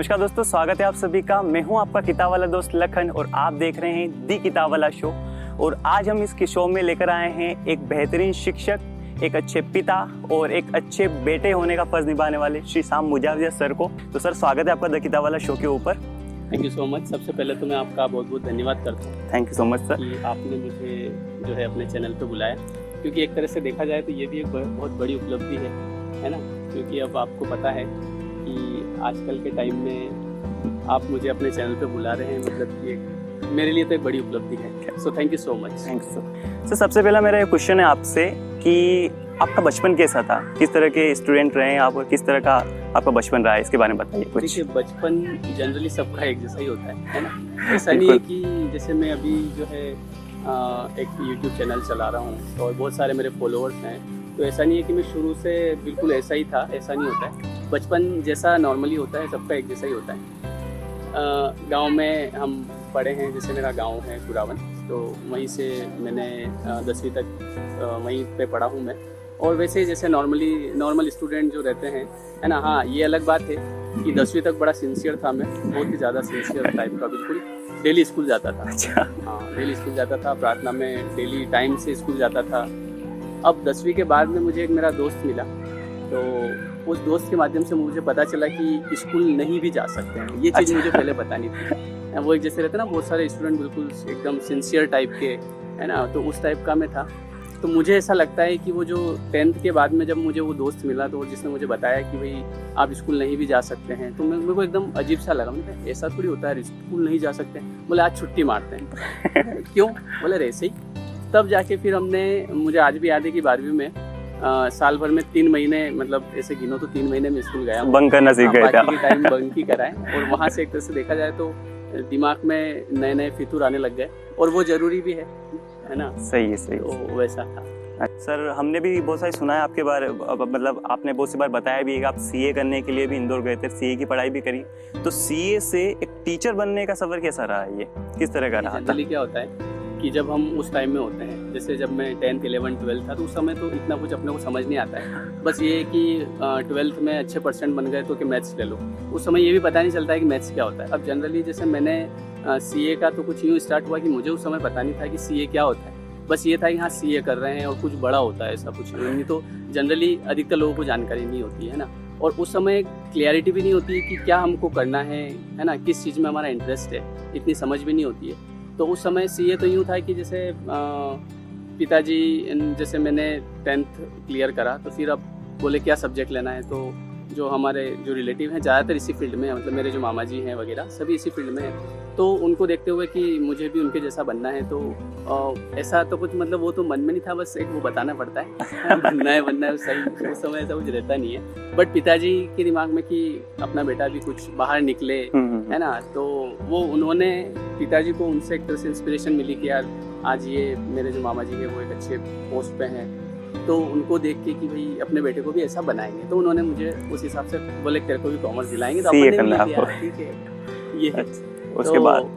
नमस्कार दोस्तों, स्वागत है आप सभी का। मैं हूं आपका किताब वाला दोस्त लखन और आप देख रहे हैं दी किताब वाला शो। और आज हम इस शो में लेकर आए हैं एक बेहतरीन शिक्षक, एक अच्छे पिता और एक अच्छे बेटे होने का फर्ज निभाने वाले श्री शाम मुजाविया सर को। तो सर, स्वागत है आपका द किताब वाला शो के ऊपर। Thank you so much. सबसे पहले तो मैं आपका बहुत बहुत धन्यवाद करता हूँ। Thank you so much sir कि आपने मुझे जो है अपने चैनल पे बुलाया, क्योंकि एक तरह से देखा जाए तो ये भी एक बहुत बड़ी उपलब्धि है ना। क्योंकि अब आपको पता है कि आजकल के टाइम में आप मुझे अपने चैनल पे बुला रहे हैं, मतलब कि मेरे लिए तो एक बड़ी उपलब्धि है। So thank you so much. Thank you sir. सबसे पहला मेरा ये क्वेश्चन है आपसे कि आपका बचपन कैसा था, किस तरह के स्टूडेंट रहे हैं आप और किस तरह का आपका बचपन रहा है, इसके बारे में बताइए कुछ। देखिए, बचपन जनरली सबका एक जैसा ही होता है ना। ऐसा नहीं है कि जैसे मैं अभी जो है एक यूट्यूब चैनल चला रहा हूँ और बहुत सारे मेरे फॉलोअर्स हैं, तो ऐसा नहीं है कि मैं शुरू से बिल्कुल ऐसा ही था, ऐसा नहीं होता है। बचपन जैसा नॉर्मली होता है, सबका एक जैसा ही होता है। गांव में हम पढ़े हैं, जैसे मेरा गांव है कुरावन, तो वहीं से मैंने 10वीं तक वहीं पे पढ़ा हूँ मैं। और वैसे जैसे नॉर्मल स्टूडेंट जो रहते हैं, है ना। हाँ, ये अलग बात है कि 10वीं तक बड़ा सिंसियर था मैं, बहुत ही ज़्यादा सिंसियर टाइप का, बिल्कुल डेली स्कूल जाता था। अच्छा। हाँ, डेली स्कूल जाता था, प्रार्थना में डेली टाइम से स्कूल जाता था। अब 10वीं के बाद में मुझे एक मेरा दोस्त मिला, तो उस दोस्त के माध्यम से मुझे पता चला कि स्कूल नहीं भी जा सकते हैं। ये चीज़ मुझे पहले पता नहीं थी। वो एक जैसे रहते ना बहुत सारे स्टूडेंट बिल्कुल एकदम सिंसियर टाइप के, है ना, तो उस टाइप का मैं था। तो मुझे ऐसा लगता है कि वो जो 10th के बाद में जब मुझे वो दोस्त मिला, तो जिसने मुझे बताया कि भाई आप स्कूल नहीं भी जा सकते हैं, तो मेरे को एकदम अजीब सा लगा। मैंने ऐसा थोड़ी होता है, स्कूल नहीं जा सकते हैं। बोले आज छुट्टी मारते हैं। क्यों? बोले ऐसे ही। तब जाके फिर मुझे आज भी याद है कि 12वीं में साल भर में 3 महीने, मतलब ऐसे गिनो तो 3 महीने में स्कूल गया, बंक करना सीख गए थे। बाकी के टाइम बंक ही कराए। और वहाँ से एक तरह से देखा जाए तो दिमाग में नए नए फितूर आने लग गए, और वो जरूरी भी है ना। सही है। तो वैसा था सर। हमने भी बहुत सारी सुना है आपके बारे, मतलब आपने बहुत सी बार बताया भी है कि आप सीए करने के लिए भी इंदौर गए थे, सीए की पढ़ाई भी करी। तो सीए से एक टीचर बनने का सफर कैसा रहा है, ये किस तरह का रहा था? जनरली क्या होता है कि जब हम उस टाइम में होते हैं, जैसे जब मैं 10th 11th 12th था, तो उस समय तो इतना कुछ अपने को समझ नहीं आता है। बस ये है कि 12th में अच्छे % बन गए तो कि मैथ्स ले लो। उस समय ये भी पता नहीं चलता है कि मैथ्स क्या होता है। अब जनरली जैसे मैंने सीए का तो कुछ यूँ स्टार्ट हुआ कि मुझे उस समय पता नहीं था कि सीए क्या होता है। बस ये था कि हाँ सीए कर रहे हैं और कुछ बड़ा होता है, ऐसा कुछ नहीं। तो जनरली अधिकतर लोगों को जानकारी नहीं होती है ना। और उस समय क्लियरिटी भी नहीं होती है कि क्या हमको करना है ना, किस चीज़ में हमारा इंटरेस्ट है, इतनी समझ भी नहीं होती है। तो उस समय सीए तो यूँ था कि जैसे पिताजी, जैसे मैंने 10th क्लियर करा, तो फिर अब बोले क्या सब्जेक्ट लेना है। तो जो हमारे जो रिलेटिव हैं ज़्यादातर इसी फील्ड में है, मतलब मेरे जो मामा जी हैं वगैरह सभी इसी फील्ड में हैं। तो उनको देखते हुए कि मुझे भी उनके जैसा बनना है, तो ऐसा तो कुछ, मतलब वो तो मन में नहीं था, बस एक वो बताना पड़ता है बनना है सही। उस समय ऐसा कुछ रहता नहीं है। बट पिताजी के दिमाग में कि अपना बेटा भी कुछ बाहर निकले, है ना, तो वो उन्होंने पिताजी को उनसे एक तरह से इंस्पिरेशन मिली कि यार आज ये मेरे जो मामा जी हैं वो एक अच्छे पोस्ट पे हैं, तो उनको देख के कि भाई अपने बेटे को भी ऐसा बनाएंगे। तो उन्होंने मुझे उस हिसाब से बोले तेरे को भी कॉमर्स दिलाएंगे, तो अपने ठीक है ये है।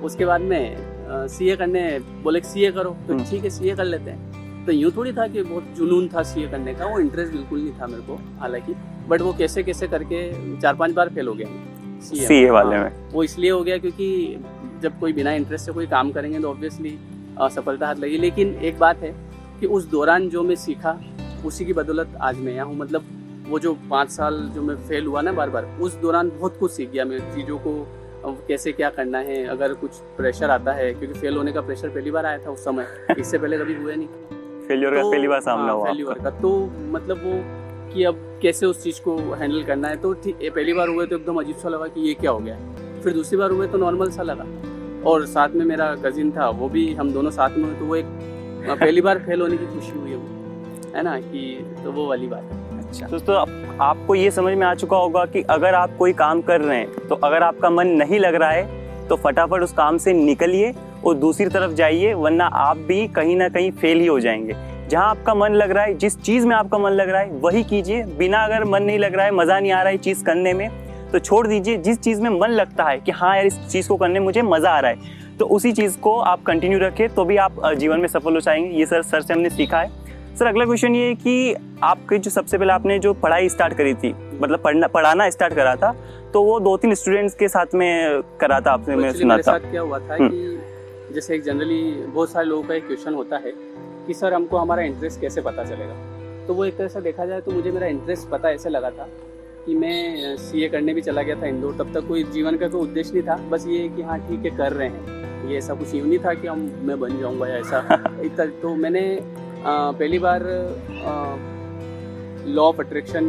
उसके बाद में सीए करने बोले सीए करो, तो ठीक है सीए कर लेते हैं। तो यूँ थोड़ी था कि बहुत जुनून था सीए करने का, वो इंटरेस्ट बिल्कुल नहीं था मेरे को हालांकि। बट वो कैसे करके 4-5 बार फेल हो गया सीए वाले में। वो इसलिए हो गया क्योंकि जब कोई बिना इंटरेस्ट से कोई काम करेंगे तो ऑब्वियसली सफलता हाथ लगी। लेकिन एक बात है कि उस दौरान जो मैं सीखा, उसी की बदौलत आज मैं यहाँ हूँ। मतलब वो जो 5 साल जो मैं फेल हुआ ना बार, उस दौरान बहुत कुछ सीख गया मैं, चीज़ों को कैसे क्या करना है। अगर कुछ प्रेशर आता है, क्योंकि फेल होने का प्रेशर पहली बार आया था उस समय, इससे पहले कभी हुआ नहीं। फेलियर का पहली बार सामना हुआ फेलियर का, तो मतलब वो कि अब कैसे उस चीज़ को हैंडल करना है। तो ठीक, पहली बार हुए तो एकदम अजीब सा लगा कि ये क्या हो गया। फिर दूसरी बार हुए तो नॉर्मल सा लगा। और साथ में मेरा कजिन था, वो भी, हम दोनों साथ में हुए, तो वो एक पहली बार फेल होने की खुशी हुई है ना, कि तो वो वाली बात है। अच्छा दोस्तों, आपको ये समझ में आ चुका होगा कि अगर आप कोई काम कर रहे हैं, तो अगर आपका मन नहीं लग रहा है तो फटाफट उस काम से निकलिए और दूसरी तरफ जाइए, वरना आप भी कहीं ना कहीं फेल ही हो जाएंगे। जहाँ आपका मन लग रहा है, जिस चीज़ में आपका मन लग रहा है वही कीजिए। बिना अगर मन नहीं लग रहा है, मज़ा नहीं आ रहा है चीज़ करने में, तो छोड़ दीजिए। जिस चीज़ में मन लगता है कि हाँ यार इस चीज़ को करने में मुझे मज़ा आ रहा है, तो उसी चीज़ को आप कंटिन्यू रखें, तो भी आप जीवन में सफल हो जाएंगे। ये सर से हमने सीखा है। सर अगला क्वेश्चन ये है कि आपके जो सबसे पहले आपने जो पढ़ाई स्टार्ट करी थी, मतलब पढ़ाना स्टार्ट करा था, तो वो 2-3 स्टूडेंट्स के साथ में करा था आपने, मैं सुना मेरे था। साथ क्या हुआ था कि जैसे एक जनरली बहुत सारे लोगों का एक क्वेश्चन होता है कि सर हमको हमारा इंटरेस्ट कैसे पता चलेगा। तो वो एक तरह से देखा जाए तो मुझे मेरा इंटरेस्ट पता ऐसे लगा था कि मैं सीए करने भी चला गया था इंदौर। तब तक कोई जीवन का कोई उद्देश्य नहीं था, बस ये कि हाँ ठीक है कर रहे हैं, ये ऐसा कुछ यूँ नहीं था कि मैं बन जाऊँगा या ऐसा। तो मैंने पहली बार लॉ ऑफ अट्रैक्शन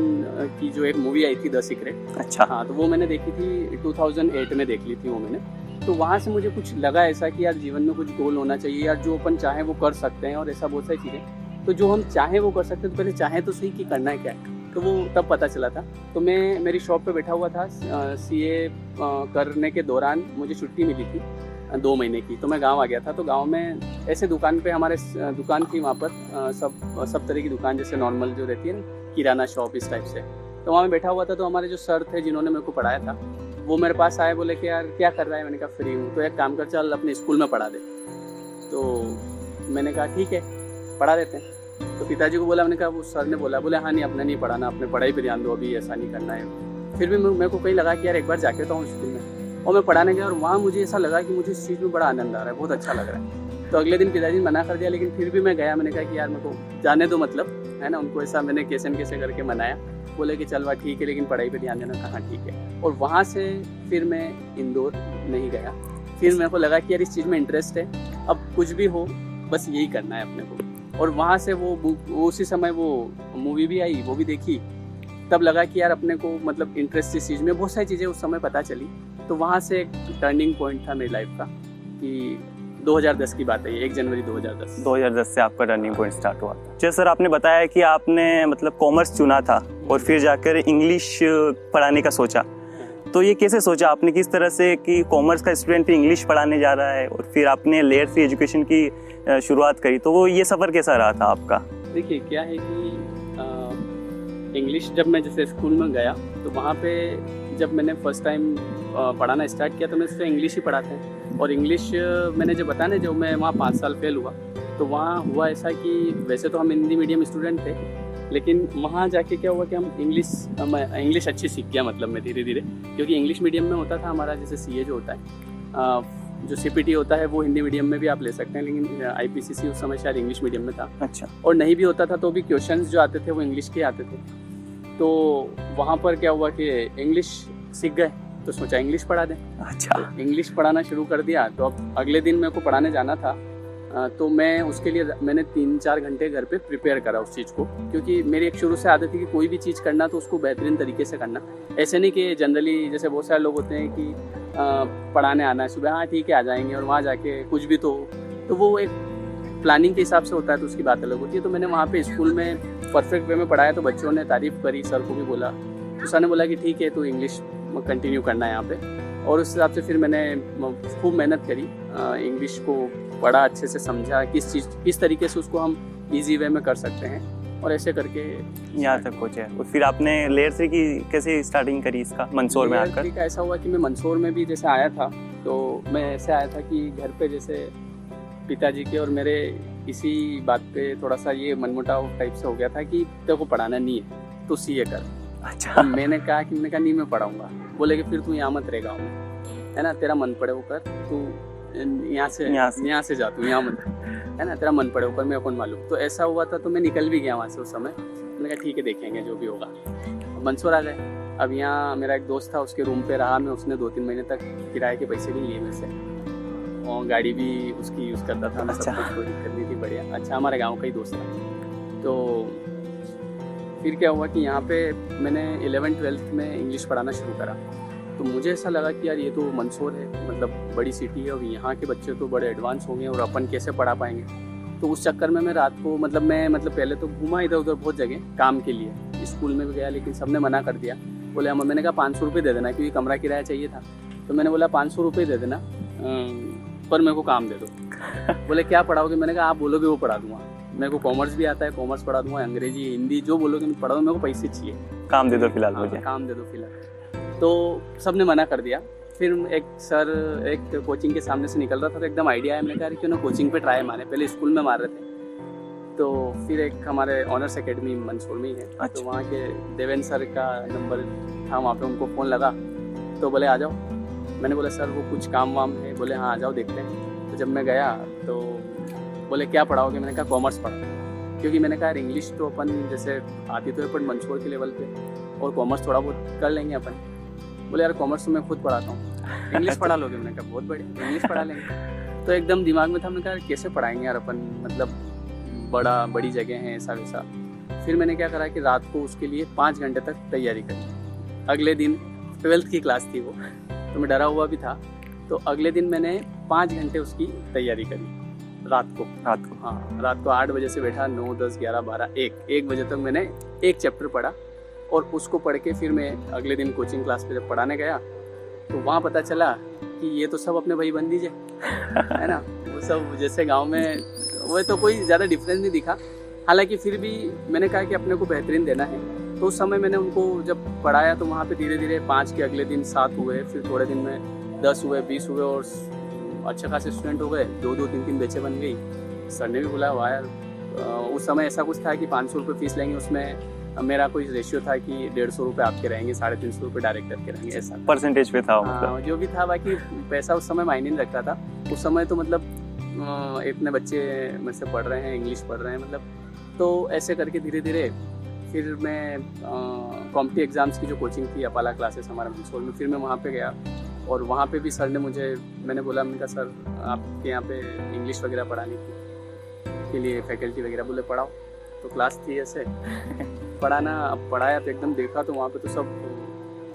की जो एक मूवी आई थी द सीक्रेट, अच्छा। हाँ, तो वो मैंने देखी थी 2008 में देख ली थी वो मैंने। तो वहाँ से मुझे कुछ लगा ऐसा कि यार जीवन में कुछ गोल होना चाहिए यार, जो अपन चाहें वो कर सकते हैं और ऐसा बहुत सारी चीज़ें। तो जो हम चाहें वो कर सकते हैं, तो पहले चाहें तो सही कि करना है क्या है, तो वो तब पता चला था। तो मैं मेरी शॉप पे बैठा हुआ था, सीए करने के दौरान मुझे छुट्टी मिली थी 2 महीने की। तो मैं गांव आ गया था। तो गांव में ऐसे दुकान पे हमारे दुकान थी वहाँ पर सब तरह की दुकान, जैसे नॉर्मल जो रहती है ना किराना शॉप इस टाइप से। तो वहाँ मैं बैठा हुआ था। तो हमारे जो सर थे जिन्होंने मेरे को पढ़ाया था, वो मेरे पास आए, बोले कि यार क्या कर रहा है। मैंने कहा फ्री हूँ। तो एक काम कर, चल अपने स्कूल में पढ़ा दे। तो मैंने कहा ठीक है पढ़ा देते हैं। तो पिताजी को बोला, मैंने कहा, वो सर ने बोला हाँ नहीं अपने नहीं पढ़ाना, अपने पढ़ाई पर ध्यान दो, अभी ऐसा नहीं करना है। फिर भी मेरे को कहीं लगा कि यार एक बार जाके तो हूँ स्कूल में, और मैं पढ़ाने गया और वहाँ मुझे ऐसा लगा कि मुझे इस चीज़ में बड़ा आनंद आ रहा है, बहुत अच्छा लग रहा है। तो अगले दिन पिताजी ने मना कर दिया, लेकिन फिर भी मैं गया। मैंने कहा कि यार मेरे को जाने दो, मतलब है ना। उनको ऐसा मैंने कैसे न कैसे करके मनाया। बोले कि चल वाह ठीक है, लेकिन पढ़ाई पे ध्यान देना। कहा ठीक है। और वहाँ से फिर मैं इंदौर नहीं गया। फिर मेरे को लगा कि यार इस चीज़ में इंटरेस्ट है, अब कुछ भी हो बस यही करना है अपने को। और वहाँ से वो उसी समय वो मूवी भी आई, वो भी देखी। तब लगा कि यार अपने को मतलब इंटरेस्ट इस चीज़ में, बहुत सारी चीज़ें उस समय पता चली। तो वहाँ से एक टर्निंग पॉइंट था मेरी लाइफ का कि 2010 की बात है, 1 जनवरी 2010 से आपका टर्निंग पॉइंट स्टार्ट हुआ था। जैसे सर आपने बताया कि आपने मतलब कॉमर्स चुना था और फिर जाकर इंग्लिश पढ़ाने का सोचा। तो ये कैसे सोचा आपने, किस तरह से कि कॉमर्स का स्टूडेंट इंग्लिश पढ़ाने जा रहा है, और फिर आपने लेयर 3 एजुकेशन की शुरुआत करी। तो वो ये सफ़र कैसा रहा था आपका? देखिए क्या है कि इंग्लिश जब मैं जैसे स्कूल में गया, तो वहाँ पे जब मैंने फर्स्ट टाइम पढ़ाना स्टार्ट किया, तो मैं उससे इंग्लिश ही पढ़ाते हैं। और इंग्लिश मैंने जब बताया ना, जब मैं वहाँ 5 साल फेल हुआ, तो वहाँ हुआ ऐसा कि वैसे तो हम हिंदी मीडियम स्टूडेंट थे, लेकिन वहाँ जाके क्या हुआ कि हम इंग्लिश अच्छी सीख गया, मतलब मैं धीरे धीरे। क्योंकि इंग्लिश मीडियम में होता था हमारा, जैसे सीए जो होता है, जो सीपीटी होता है वो हिंदी मीडियम में भी आप ले सकते हैं, लेकिन आईपीसीसी उस समय शायद इंग्लिश मीडियम में था। अच्छा। और और नहीं भी होता था तो भी क्वेश्चंस जो आते थे वो इंग्लिश के आते थे। तो वहाँ पर क्या हुआ कि इंग्लिश सीख गए, तो सोचा इंग्लिश पढ़ा दें। अच्छा। तो इंग्लिश पढ़ाना शुरू कर दिया। तो अब अगले दिन मेरे को पढ़ाने जाना था, तो मैं उसके लिए मैंने 3-4 घंटे घर पे प्रिपेयर करा उस चीज़ को। क्योंकि मेरी एक शुरू से आदत थी कि कोई भी चीज़ करना तो उसको बेहतरीन तरीके से करना। ऐसे नहीं कि जनरली जैसे बहुत सारे लोग होते हैं कि पढ़ाने आना है सुबह, हाँ ठीक है आ जाएंगे, और वहाँ जाके कुछ भी तो वो एक प्लानिंग के हिसाब से होता है, तो उसकी बात अलग होती है। तो मैंने वहाँ पे स्कूल में परफेक्ट वे में पढ़ाया, तो बच्चों ने तारीफ़ करी, सर को भी बोला। तो सर ने बोला कि ठीक है तो इंग्लिश कंटिन्यू करना है यहाँ पे। और उस हिसाब से फिर मैंने खूब मेहनत करी, इंग्लिश को पढ़ा, अच्छे से समझा किस तरीके से उसको हम ईजी वे में कर सकते हैं, और ऐसे करके यहाँ तक पहुँचे। और फिर आपने लेयर 3 की कैसे स्टार्टिंग करी इसका, मंदसौर में आकर? लेयर 3 ऐसा हुआ कि मैं मंदसौर में भी जैसे आया था, तो मैं ऐसे आया था कि घर पे जैसे पिताजी के और मेरे इसी बात पे थोड़ा सा ये मनमुटाव टाइप से हो गया था कि तेरे को पढ़ाना नहीं है तो सीए कर। अच्छा। मैंने कहा नहीं मैं पढ़ाऊँगा। बोले कि फिर तू यहाँ मत रहेगा, है ना, तेरा मन पड़े वो कर, तू यहाँ से जा, तू यहाँ मत, है ना, तेरा मन पड़े ऊपर, मैं कौन मालूम। तो ऐसा हुआ था, तो मैं निकल भी गया वहाँ से उस समय। मैंने कहा ठीक है देखेंगे जो भी होगा। मंदसौर आ गए। अब यहाँ मेरा एक दोस्त था, उसके रूम पे रहा मैं, उसने 2-3 महीने तक किराए के पैसे भी लिए मेरे से, और गाड़ी भी उसकी यूज़ करता था। अच्छा। सब कुछ कोई दिक्कत नहीं थी, बढ़िया। अच्छा, हमारे गाँव का ही दोस्त था। तो फिर क्या हुआ कि यहाँ पे मैंने 11th-12th में इंग्लिश पढ़ाना शुरू करा। तो मुझे ऐसा लगा कि यार ये तो मंदसौर है, मतलब बड़ी सिटी है, और यहाँ के बच्चे तो बड़े एडवांस होंगे, और अपन कैसे पढ़ा पाएंगे। तो उस चक्कर में मैं रात को मैं पहले तो घूमा इधर उधर बहुत जगह काम के लिए, स्कूल में भी गया, लेकिन सबने मना कर दिया। बोले मैंने कहा 500 रुपये दे देना, क्योंकि कमरा किराया चाहिए था। तो मैंने बोला 500 रुपये दे देना, पर मेरे को काम दे दो। बोले क्या पढ़ाओगे? मैंने कहा आप बोलोगे वो पढ़ा दूंगा, मेरे को कॉमर्स भी आता है, कॉमर्स पढ़ा दूंगा, अंग्रेजी हिंदी जो बोलोगे पढ़ा दूंगा, मेरे को पैसे चाहिए, काम दे दो फिलहाल मुझे। काम दे दो फिलहाल। तो सबने मना कर दिया। फिर एक सर एक कोचिंग के सामने से निकल रहा था, तो एकदम आइडिया है, मैंने कहा क्यों ना कोचिंग पे ट्राई मारे, पहले स्कूल में मार रहे थे। तो फिर एक हमारे ऑनर्स एकेडमी मंदसौर में ही है। अच्छा। तो वहाँ के देवेंद्र सर का नंबर था वहाँ पे, उनको फ़ोन लगा, तो बोले आ जाओ। मैंने बोला सर वो कुछ काम वाम है। बोले हाँ आ जाओ देखते हैं। तो जब मैं गया तो बोले क्या पढ़ाओगे? मैंने कहा कॉमर्स पढ़ा, क्योंकि मैंने कहा इंग्लिश तो अपन जैसे आती तो है पर मंचोर के लेवल पे, और कॉमर्स थोड़ा बहुत कर लेंगे अपन। बोले यार कॉमर्स तो मैं खुद पढ़ाता हूँ, इंग्लिश पढ़ा लोगे? मैंने कहा बहुत बढ़िया, इंग्लिश पढ़ा लेंगे। तो एकदम दिमाग में था, मैंने कहा कैसे पढ़ाएंगे यार अपन, मतलब बड़ी जगह है ऐसा वैसा। फिर मैंने क्या करा कि रात को उसके लिए 5 घंटे तक तैयारी करी। अगले दिन 12th की क्लास थी वो, तो मैं डरा हुआ भी था। तो अगले दिन मैंने 5 घंटे उसकी तैयारी करी रात को। हाँ, रात को 8 बजे से बैठा, 9, 10, 11, 12, 1 बजे तक मैंने एक चैप्टर पढ़ा। और उसको पढ़ के फिर मैं अगले दिन कोचिंग क्लास पे जब पढ़ाने गया तो वहाँ पता चला कि ये तो सब अपने भाई बंदी है ना। वो सब जैसे गांव में, वो तो कोई ज़्यादा डिफरेंस नहीं दिखा। हालांकि फिर भी मैंने कहा कि अपने को बेहतरीन देना है। तो उस समय मैंने उनको जब पढ़ाया तो वहाँ पे धीरे धीरे 5 के अगले दिन 7 हुए, फिर थोड़े दिन में 10 हुए, 20 हुए, और अच्छे खासे स्टूडेंट हो गए। 2-2, 3-3 बैचें बन गई। सर ने भी बुलाया हुआ यार। उस समय ऐसा कुछ था कि 500 रुपये फीस लेंगे, उसमें मेरा कोई रेशियो था कि 150 रुपये आपके रहेंगे, 350 रुपये डायरेक्टर के रहेंगे, ऐसा परसेंटेज पे था मतलब। हाँ, जो भी था। बाकी पैसा उस समय मायने नहीं रखता था। उस समय तो मतलब इतने बच्चे मुझसे पढ़ रहे हैं, इंग्लिश पढ़ रहे हैं मतलब। तो ऐसे करके धीरे धीरे फिर मैं कॉम्पिटिटिव एग्ज़ाम्स की जो कोचिंग थी अपाला क्लासेस हमारे मंदसौर में, फिर मैं वहाँ पे गया। और वहाँ पे भी सर ने मैंने बोला, मैंने कहा सर आपके यहाँ पे इंग्लिश वगैरह पढ़ाने के लिए फैकल्टी वगैरह? बोले पढ़ाओ। तो क्लास थी ऐसे पढ़ाना। अब पढ़ाया तो एकदम देखा तो वहाँ पे तो सब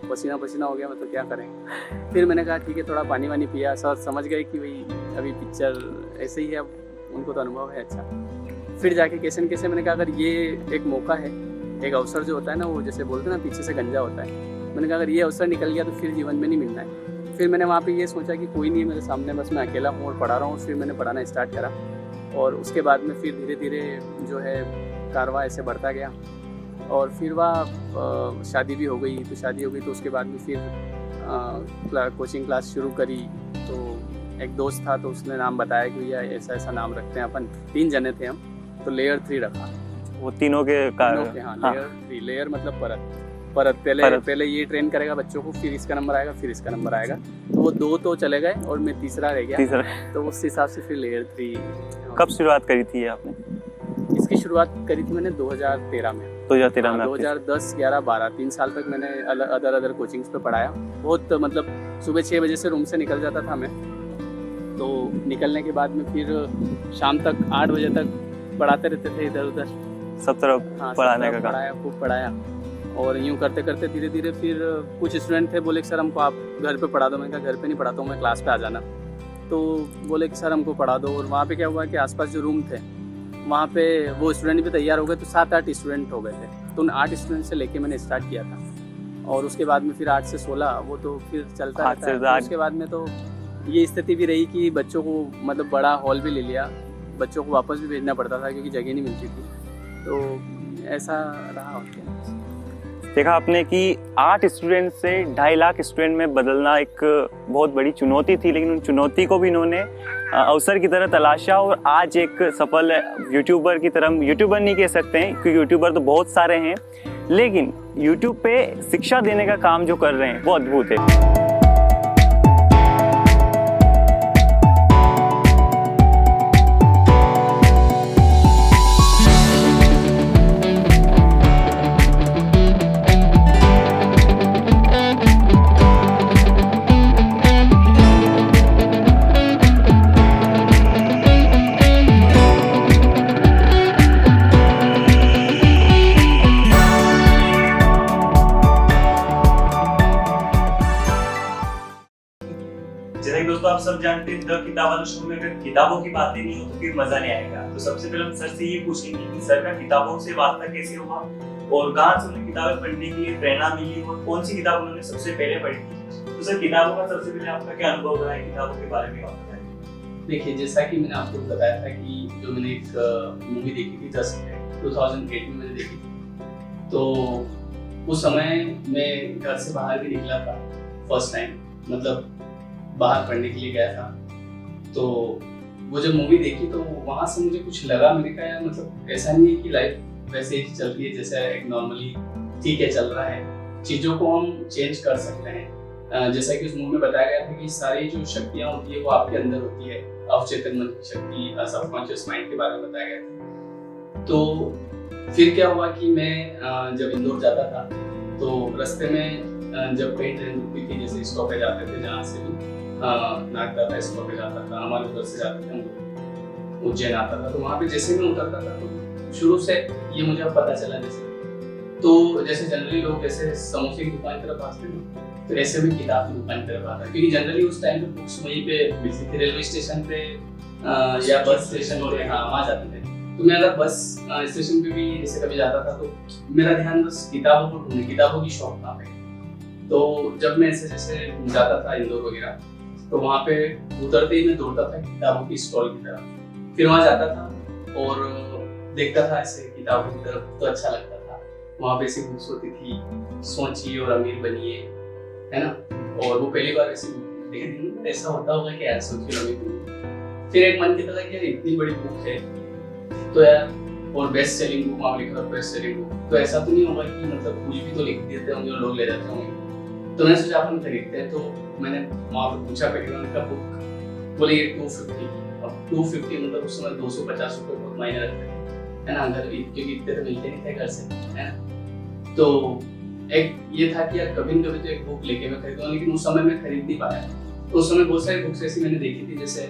पसीना पसीना हो गया, मतलब क्या करें। फिर मैंने कहा ठीक है, थोड़ा पानी वानी पिया। सर समझ गए कि भाई अभी पिक्चर ऐसे ही है, अब उनको तो अनुभव है अच्छा। फिर जाके कैसे न कैसे मैंने कहा अगर ये एक मौका है, एक अवसर जो होता है ना, वो जैसे बोलते हैं ना पीछे से गंजा होता है। मैंने कहा अगर ये अवसर निकल गया तो फिर जीवन में नहीं मिलना है। फिर मैंने वहाँ पे ये सोचा कि कोई नहीं है मेरे सामने, बस मैं अकेला हूँ और पढ़ा रहा हूँ। फिर मैंने पढ़ाना स्टार्ट करा और उसके बाद में फिर धीरे धीरे जो है कारवा ऐसे बढ़ता गया। और फिर वह शादी भी हो गई। तो शादी हो गई तो उसके बाद में फिर कोचिंग क्लास शुरू करी। तो एक दोस्त था तो उसने नाम बताया कि भैया ऐसा ऐसा नाम रखते हैं अपन। 3 जने थे हम, तो लेयर 3 रखा। वो तीनों के हाँ, लेयर 3। लेयर मतलब परत पहले ये ट्रेन करेगा बच्चों को, फिर इसका नंबर आएगा, फिर इसका नंबर आएगा। तो वो 2 तो चले गए और मैं तीसरा रह गया। तो उस हिसाब से फिर लेयर 3। कब शुरुआत करी थी आपने? इसकी शुरुआत करी थी मैंने 2013 में। 2013 में? 2010, 11, 12 3 साल तक मैंने अदर कोचिंग्स पे पढ़ाया। बहुत मतलब सुबह 6 बजे से रूम से निकल जाता था मैं। तो निकलने के बाद में फिर शाम तक 8 बजे तक पढ़ाते रहते थे इधर उधर सब तरफ। हाँ, पढ़ाने का पढ़ाया, खूब पढ़ाया। और यूँ करते करते धीरे धीरे फिर कुछ स्टूडेंट थे, बोले कि सर हमको आप घर पे पढ़ा दो। मैंने कहा घर पे नहीं पढ़ाता हूँ मैं, क्लास पे आ जाना। तो बोले कि सर हमको पढ़ा दो। और वहाँ पे क्या हुआ कि आसपास जो रूम थे वहाँ पे वो स्टूडेंट भी तैयार हो गए। तो 7-8 स्टूडेंट हो गए थे। तो उन 8 स्टूडेंट से लेके मैंने स्टार्ट किया था। और उसके बाद में फिर 8 से 16 वो तो फिर चलता रहता है। तो उसके बाद में तो ये स्थिति भी रही कि बच्चों को मतलब बड़ा हॉल भी ले लिया, बच्चों को वापस भी भेजना पड़ता था क्योंकि जगह नहीं मिलती थी। तो ऐसा रहा। देखा आपने कि 8 स्टूडेंट से 2.5 लाख स्टूडेंट में बदलना एक बहुत बड़ी चुनौती थी, लेकिन उन चुनौती को भी इन्होंने अवसर की तरह तलाशा और आज एक सफल यूट्यूबर की तरह, यूट्यूबर नहीं कह सकते हैं क्योंकि यूट्यूबर तो बहुत सारे हैं, लेकिन यूट्यूब पे शिक्षा देने का काम जो कर रहे हैं वो अद्भुत है। जैसे दोस्तों आप सब जानते हैं द किताब वाले शो में अगर किताबों की बात नहीं हो तो फिर मजा नहीं आएगा। तो सबसे पहले हम सर से ये पूछेंगे कि सर का किताबों से वास्ता कैसे हुआ और कहाँ से उन्हें किताबें पढ़ने के लिए प्रेरणा मिली और कौन सी किताब उन्होंने सबसे पहले पढ़ी थी। तो सर किताबों का सबसे पहले आपका क्या अनुभव रहा है, किताबों के बारे में आप बताइए। देखिए जैसा कि मैंने आपको बताया था कि जो मैंने एक मूवी देखी थी 2008 में मैंने देखी थी। तो उस समय मैं घर से बाहर भी निकला था फर्स्ट टाइम, मतलब बाहर पढ़ने के लिए गया था। तो वो जब मूवी देखी तो वहाँ से मुझे कुछ लगा, मैंने कहा यार मतलब ऐसा नहीं है कि लाइफ वैसे ही चल रही है जैसे एक नॉर्मली ठीक है चल रहा है, चीज़ों को हम चेंज कर सकते हैं। जैसा कि उस मूवी में बताया गया था कि सारी जो शक्तियाँ होती है वो आपके अंदर होती है, अवचेतन मन की शक्ति, सबकॉन्शियस माइंड के बारे में बताया गया था। तो फिर क्या हुआ कि मैं जब इंदौर जाता था तो रास्ते में जब कहीं ट्रेन रुकती थी, जैसे स्टॉपेज आते थे जहाँ से भी नागदा स्टॉपेज आता था, हमारे उधर से जाते थे हम लोग, उज्जैन आता था, तो वहाँ पे जैसे मैं उतरता था तो शुरू से ये मुझे अब पता चला जैसे, तो जैसे जनरली लोग जैसे समोसे की दुकान की तरफ आते हैं तो ऐसे में किताब की दुकान की तरफ आता है, क्योंकि जनरली उस टाइम पे बुक्स वहीं पे मिलती थी, रेलवे स्टेशन पे या बस स्टेशन पे, हाँ वहाँ जाते थे। तो मैं अगर बस स्टेशन पे भी जैसे कभी जाता था तो मेरा ध्यान बस किताबों पर ढूंढने, किताबों की शॉप कहाँ पे। तो जब मैं ऐसे जैसे जाता था इंदौर वगैरह तो वहाँ पे उतरते ही मैं दौड़ता था किताबों की स्टॉल की तरफ, फिर वहाँ जाता था और देखता था ऐसे किताबों की तरफ, तो अच्छा लगता था। वहाँ पे ऐसी बुक्स होती थी, सोचिए और अमीर बनिए, है ना, और वो पहली बार ऐसी देखी, ऐसा होता होगा कि यार सोचिए और अमीर बनिए। फिर एक मन की था कि यार इतनी बड़ी बुक है तो यार, और बेस्ट सेलिंग बुक वहाँ लिखा था, बेस्ट सेलिंग बुक, तो ऐसा तो नहीं होगा कि मतलब कुछ भी तो लिख देते होंगे और लोग ले जाते होंगे। तो मैंने सोचा अपन खरीदते हैं, तो मैंने वहाँ पर पूछा पहले का बुक, बोले ये 250। अब 250 मतलब उस समय 250 रुपये बहुत मायने रखते है ना, घर क्योंकि इतने तो मिलते नहीं थे घर से, है ना। तो एक ये था कि यार कभी न कभी तो एक बुक लेके मैं खरीदूंगा, लेकिन उस समय मैं खरीद नहीं पाया। तो उस समय बहुत सारी बुक्स ऐसी मैंने देखी थी, जैसे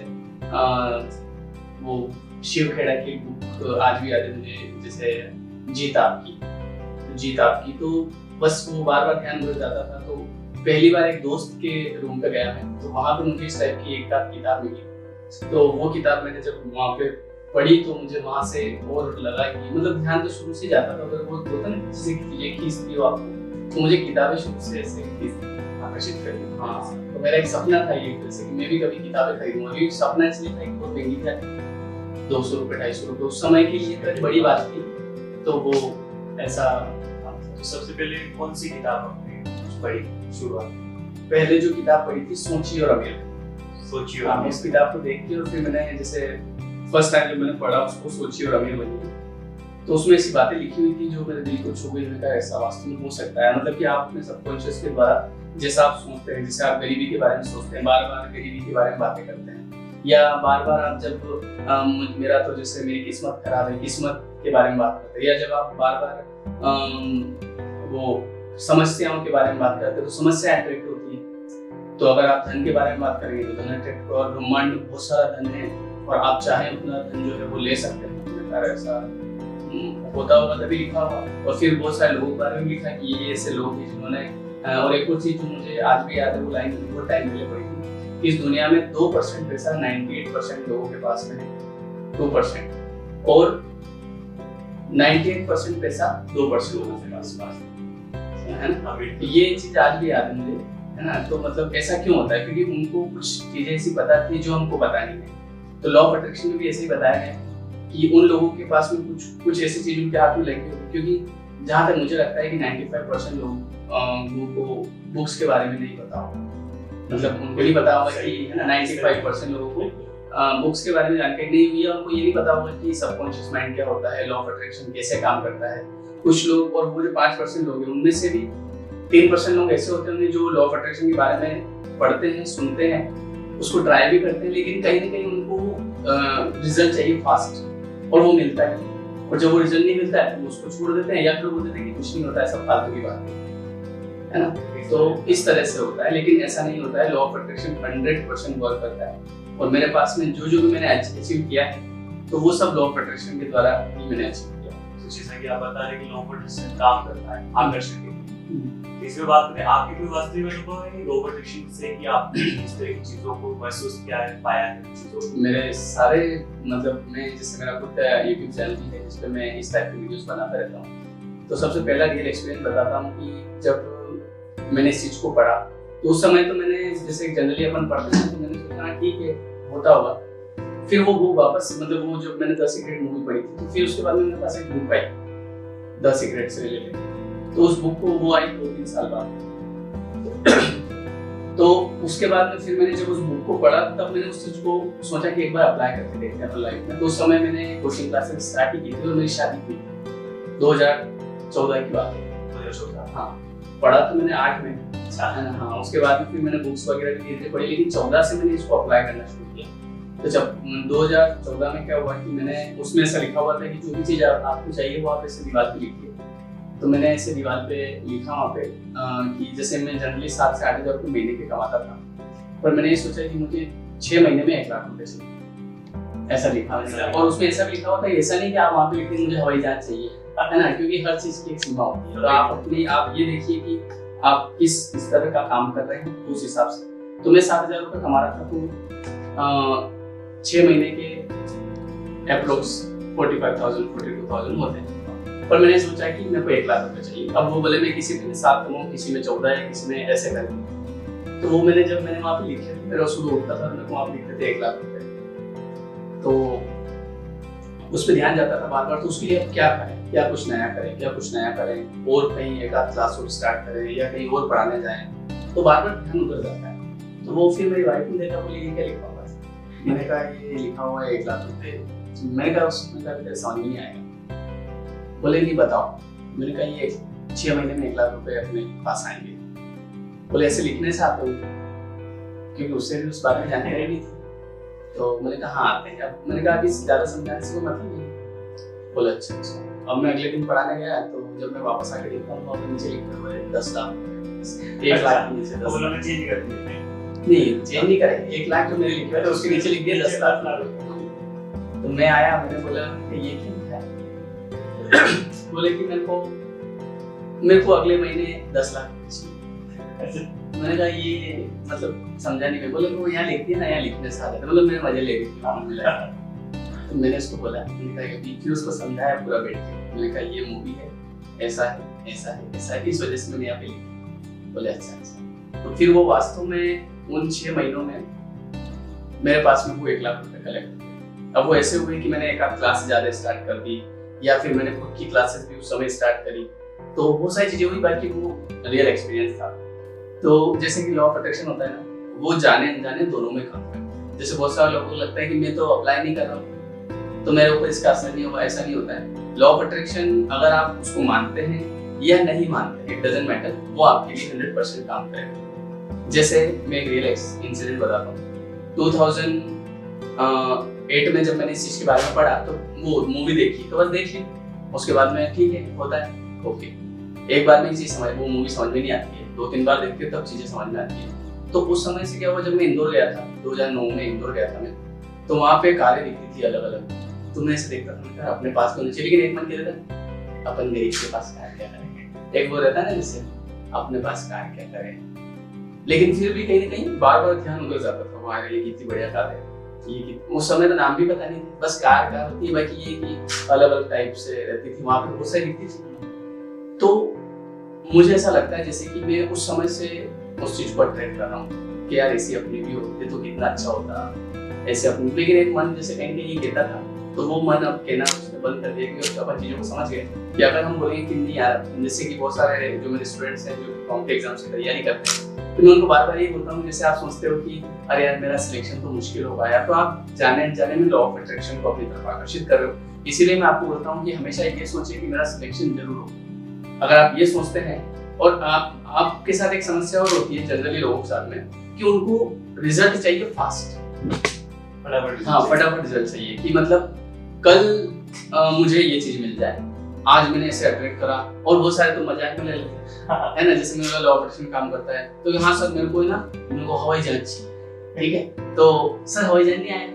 वो शिव खेड़ा की बुक आज भी याद है मुझे, जैसे जीत आपकी, तो बस वो बार बार ध्यान भर जाता था। तो पहली बार एक दोस्त के रूम पे गया मैं, तो वहाँ पे मुझे इस टाइप की एक किताब मिली, तो वो किताब मैंने जब वहाँ पे पढ़ी तो मुझे वहाँ से और लगा कि मतलब ध्यान तो शुरू से जाता था, अगर वो होता ना किसी चीजें खींचती हो आपको, तो मुझे किताबें शुरू से ऐसे आकर्षित करती। हाँ, तो मेरा एक सपना था ये जैसे कि मैं भी कभी किताबें खरीदूंगा, ये सपना इसलिए था कि बहुत महंगी थी, 200 रुपये 250 रुपये उस समय के लिए बड़ी बात थी, तो वो ऐसा। तो सबसे पहले कौन सी किताब आपने पढ़ी शुरुआत? पहले जो किताब पढ़ी थी सोचिए और अमीर, सोचिए और अमीर। उस किताब को देख के और फिर मैंने जैसे फर्स्ट टाइम जब मैंने पढ़ा उसको, सोचिए और अमीर बनिए, तो उसमें ऐसी बातें लिखी हुई थी जो मेरे दिल को छू गई। मैंने कहा ऐसा वास्तव में हो सकता है, मतलब कि आप अपने सबकॉन्शियस के द्वारा जैसा आप सोचते हैं, जैसे आप गरीबी के बारे में सोचते हैं, बार बार गरीबी के बारे में बातें करते हैं, या बार बार आप जब मेरा तो जैसे मेरी किस्मत खराब है, किस्मत के बारे में बात करते हैं, या जब आप बार बार वो समस्याओं के बारे में बात करते हैं तो समस्या अट्रैक्ट होती है। तो अगर आप धन के बारे में बात करेंगे तो धन अट्रैक्ट, और ब्रह्मांड में बहुत सारा धन है और आप चाहें उतना धन जो है वो ले सकते हैं, ऐसा होता होगा तभी लिखा हुआ। और फिर बहुत सारे लोगों के बारे में लिखा कि ये ऐसे लोग हैं जिन्होंने, और एक और चीज जो मुझे आज भी याद है, वो लाइन बहुत टाइम पहले पढ़ी थी कि इस दुनिया में 2% पैसा 98% लोगों के पास में है, 2%, और 98% पैसा 2% लोगों के पास है ना। ये चीज आज भी याद है मुझे, है ना। तो मतलब ऐसा क्यों होता है, क्योंकि उनको कुछ चीजें ऐसी पता थी जो हमको पता नहीं है। तो लॉ ऑफ अट्रैक्शन में भी ऐसे ही बताया है कि उन लोगों के पास में कुछ ऐसी चीज उनके हाथ में लगी होगी, क्योंकि जहाँ तक मुझे लगता है कि 95% लोगों को बुक्स के बारे में नहीं पता होगा, मतलब उनको नहीं पता होगा कि, है ना, 95% लोगों को बुक्स के बारे में जानकारी नहीं हुई है, उनको ये नहीं पता होगा कि सबकॉन्शियस माइंड क्या होता है, लॉ ऑफ अट्रैक्शन कैसे काम करता है। कुछ लोग, और वो जो 5% लोग हैं उनमें से भी 3% लोग ऐसे होते हैं जो लॉ ऑफ अट्रैक्शन के बारे में पढ़ते हैं, सुनते हैं, उसको ट्राई भी करते हैं, लेकिन कहीं ना कहीं उनको रिजल्ट चाहिए फास्ट, और वो मिलता है, और जब वो रिजल्ट नहीं मिलता है तो उसको छोड़ देते हैं, या फिर बोल देते हैं कि कुछ नहीं होता है, सब फालतू की बात है ना। तो इस तरह से होता है, लेकिन ऐसा नहीं होता है। लॉ ऑफ अट्रैक्शन 100% वर्क करता है, और मेरे पास में जो भी मैंने अचीव किया है तो वो सब लॉ ऑफ अट्रैक्शन के द्वारा ही मैंने अचीव किया। तो जैसा कि आप बता रहे हैं कि लॉ ऑफ अट्रैक्शन काम करता है आकर्षण के, इसमें बात करें आपकी कोई वास्तविक अनुभव है लॉ ऑफ अट्रैक्शन से कि आपने इस तरह की चीजों को महसूस किया है, पाया है चीजों को? मेरे सारे, मतलब मैं जैसे मेरा खुद का YouTube चैनल भी है जिसपे मैं इस टाइप की वीडियोस बनाता रहता हूँ, तो सबसे पहला रियल एक्सपीरियंस बताता हूँ कि जब मैंने इस चीज को पढ़ा तो उस समय तो मैंने, जैसे जनरली अपन पढ़ते हैं तो मैंने सोचा ठीक है होता होगा। फिर वो बुक वापस, मतलब वो जो मैंने द सीक्रेट मूवी पढ़ी थी, तो फिर उसके बाद मेरे पास एक बुक आई द सीक्रेट से रिलेटेड, तो उस बुक को वो आई 2-3 साल बाद। तो उसके बाद में फिर मैंने जब उस बुक को पढ़ा तब मैंने उस चीज को सोचा कि एक बार अप्लाई करके देखते हैं अपनी लाइफ में। तो उस समय मैंने कोचिंग क्लासेस स्टार्ट की थी और मेरी शादी हुई 2014 की बात है, 2014। हाँ। पढ़ा तो मैंने 8 में, अच्छा। है ना। हाँ, उसके बाद फिर मैंने बुक्स वगैरह भी धीरे पढ़ी, लेकिन 14 से मैंने इसको अप्लाई करना शुरू किया। तो जब 2014 में क्या हुआ कि मैंने उसमें ऐसा लिखा हुआ था कि जो भी चीज़ आपको चाहिए वो आप ऐसे दीवार पे लिखिए। तो मैंने ऐसे दीवार पे लिखा वहाँ पे कि जैसे मैं जनरली 7 से 8 हज़ार रुपये महीने के कमाता था, पर मैंने ये सोचा कि मुझे 6 महीने में 1 लाख रुपये चाहिए, ऐसा लिखा मैंने। और उसमें ऐसा भी लिखा हुआ था, ऐसा नहीं कि आप वहाँ पे लिखिए मुझे हवाई जहाज चाहिए, है ना, क्योंकि हर चीज़ की एक सीमा होती है। तो आप ये देखिए कि आप किस तरह का काम कर रहे हैं उस हिसाब से। तो मैं 7,000 रुपये कमा रहा था, तो 6 महीने के अप्रोक्स 45,000 42,000 होते हैं। पर मैंने सोचा कि मेरे को 1 लाख रुपए चाहिए। अब वो बोले मैं किसी में 7 कमाऊँ, किसी में 14 है, किसी में ऐसे कर। तो वो जब मैंने वहाँ पे लिखे थे, मेरा सुबह उठता था, मेरे को वहाँ पे लिखते थे 1 लाख रुपए। तो उस पर ध्यान जाता था बार बार। तो उसके लिए अब क्या करें, क्या कुछ नया करें, और कहीं एक आध क्लास और स्टार्ट करें या कहीं और पढ़ाने जाएं। तो बार बार ध्यान उधर जाता है। तो वो फिर मेरी वाइफ ने देखा, बोली ये क्या लिखा हुआ है। मैंने कहा ये लिखा हुआ है 1 लाख रुपए। मैंने कहा उसमें तेरे समझ में नहीं आएगा। बोले नहीं बताओ। मैंने कहा ये 6 महीने में 1 लाख रुपए अपने पास आएंगे। बोले ऐसे लिखने से आते हो, क्योंकि उससे भी उस बारे में जानकारी नहीं थी। तो मैंने कहा हाँ आते हैं। अब मैंने कहा अभी ज़्यादा समझाने से कोई मतलब नहीं। बोले अच्छा। अब मैं अगले दिन पढ़ाने गया, तो जब मैं वापस आके देखता हूँ तो नीचे लिखे हुए 10 लाख, 1 लाख के नीचे 10 लाख। चेंज कर दिए? नहीं, चेंज नहीं करे। 1 लाख जो मैंने लिखे हुए थे उसके नीचे लिख दिया 10 लाख। तो मैं आया, मैंने बोला कि ये क्या लिखा है। बोले कि मेरे को अगले महीने 10 लाख चाहिए। मैंने कहा ये मतलब समझा नहीं। मैं बोले वो यहाँ लिख दिया ना, यहाँ लिखने से आ जाता, मतलब मैंने मजे ले रही। तो मैंने उसको बोला, मैंने कहा कि फिर उसको समझाया पूरा बैठ के। मैंने कहा ये मूवी है, ऐसा है, ऐसा है, ऐसा है, इस वजह से मैंने यहाँ पे लिखा। बोले अच्छा। तो फिर वो वास्तव में उन 6 महीनों में मेरे पास में वो 1 लाख रुपए कलेक्ट हुए। अब वो ऐसे हुए कि मैंने एक आध क्लास ज़्यादा स्टार्ट कर दी, या फिर मैंने खुद की क्लासेस भी उस समय स्टार्ट करी। तो वो सारी चीज़ें हुई, बाकी वो रियल एक्सपीरियंस था। तो जैसे कि लॉ ऑफ अट्रैक्शन होता है ना, वो जाने अनजाने दोनों में काम है। जैसे बहुत सारे लोगों को लगता है कि मैं तो अप्लाई नहीं कर रहा हूँ तो मेरे ऊपर इसका असर नहीं होगा, ऐसा नहीं होता है। लॉ ऑफ अट्रैक्शन अगर आप उसको मानते हैं या नहीं मानते, इट डजंट मैटर, वो आपके लिए 100% काम करेगा। जैसे मैं एक रियल इंसिडेंट बताता हूँ। 2008 में जब मैंने इस चीज़ के बारे में पढ़ा, तो वो मूवी देखी, तो बस देख ली। उसके बाद में ठीक है, होता है, ओके। एक बार में ये चीज़ वो मूवी समझ में नहीं आती है, 2-3 बार देखते तब चीज़ें समझ में आती है। तो उस समय से क्या हुआ, जब मैं इंदौर गया था, 2009 में इंदौर गया था मैं, तो वहाँ पे कारें दिखती थी अलग अलग। तो मैं ऐसे देखता था, अपने पास तो नीचे, लेकिन एक मन कह रहा था अपन गरीब के पास कार क्या करेंगे। एक वो रहता है ना, जैसे अपने पास कार क्या करें। लेकिन फिर भी कहीं ना कहीं बार बार ध्यान उधर जाता था, वहाँ ये कितनी बढ़िया कार है, ये उस समय तो नाम भी पता नहीं था, बस कार होती है, बाकी ये कि अलग अलग टाइप से रहती थी, वहाँ पे बहुत सारी दिखती थी। तो मुझे ऐसा लगता है जैसे कि मैं उस समय से उस चीज को अट्रैक्ट कर रहा हूँ कि यार ऐसी अपनी भी होती तो कितना अच्छा होता, ऐसे अपनी। लेकिन एक मन जैसे कहीं कहीं ये कहता था, तो वो मन अब कहना उसने बंद कर दिया, क्योंकि अपन चीजों को समझ गए कि अगर हम बोलेंगे कि नहीं यार, जैसे कि बहुत सारे जो मेरे स्टूडेंट्स हैं जो कॉम्पिटिटिव एग्जाम्स की तैयारी करते हैं, तो मैं उनको बार बार ये बोलता हूँ, जैसे आप सोचते हो कि अरे यार मेरा सिलेक्शन तो मुश्किल होगा यार, तो आप जाने अनजाने में लॉ ऑफ अट्रैक्शन को अपनी तरफ आकर्षित कर रहे हो। इसीलिए मैं आपको बोलता हूँ कि हमेशा ये सोचिए कि मेरा सिलेक्शन जरूर हो। अगर आप ये सोचते हैं, और आपके साथ एक समस्या और होती है जनरली लोगों के साथ में, कि उनको रिजल्ट चाहिए फास्ट, फटाफट रिजल्ट चाहिए, कि मतलब कल मुझे ये चीज मिल जाए, आज मैंने ऐसे अट्रैक्ट करा। और बहुत सारे तो मजाक में ले लेते हैं, है ना, जैसे मेरा लॉ ऑफ अट्रैक्शन काम करता है, तो हाँ सर मेरे को हवाई जहाज चाहिए, ठीक है, तो सर हवाई जहाज नहीं आया।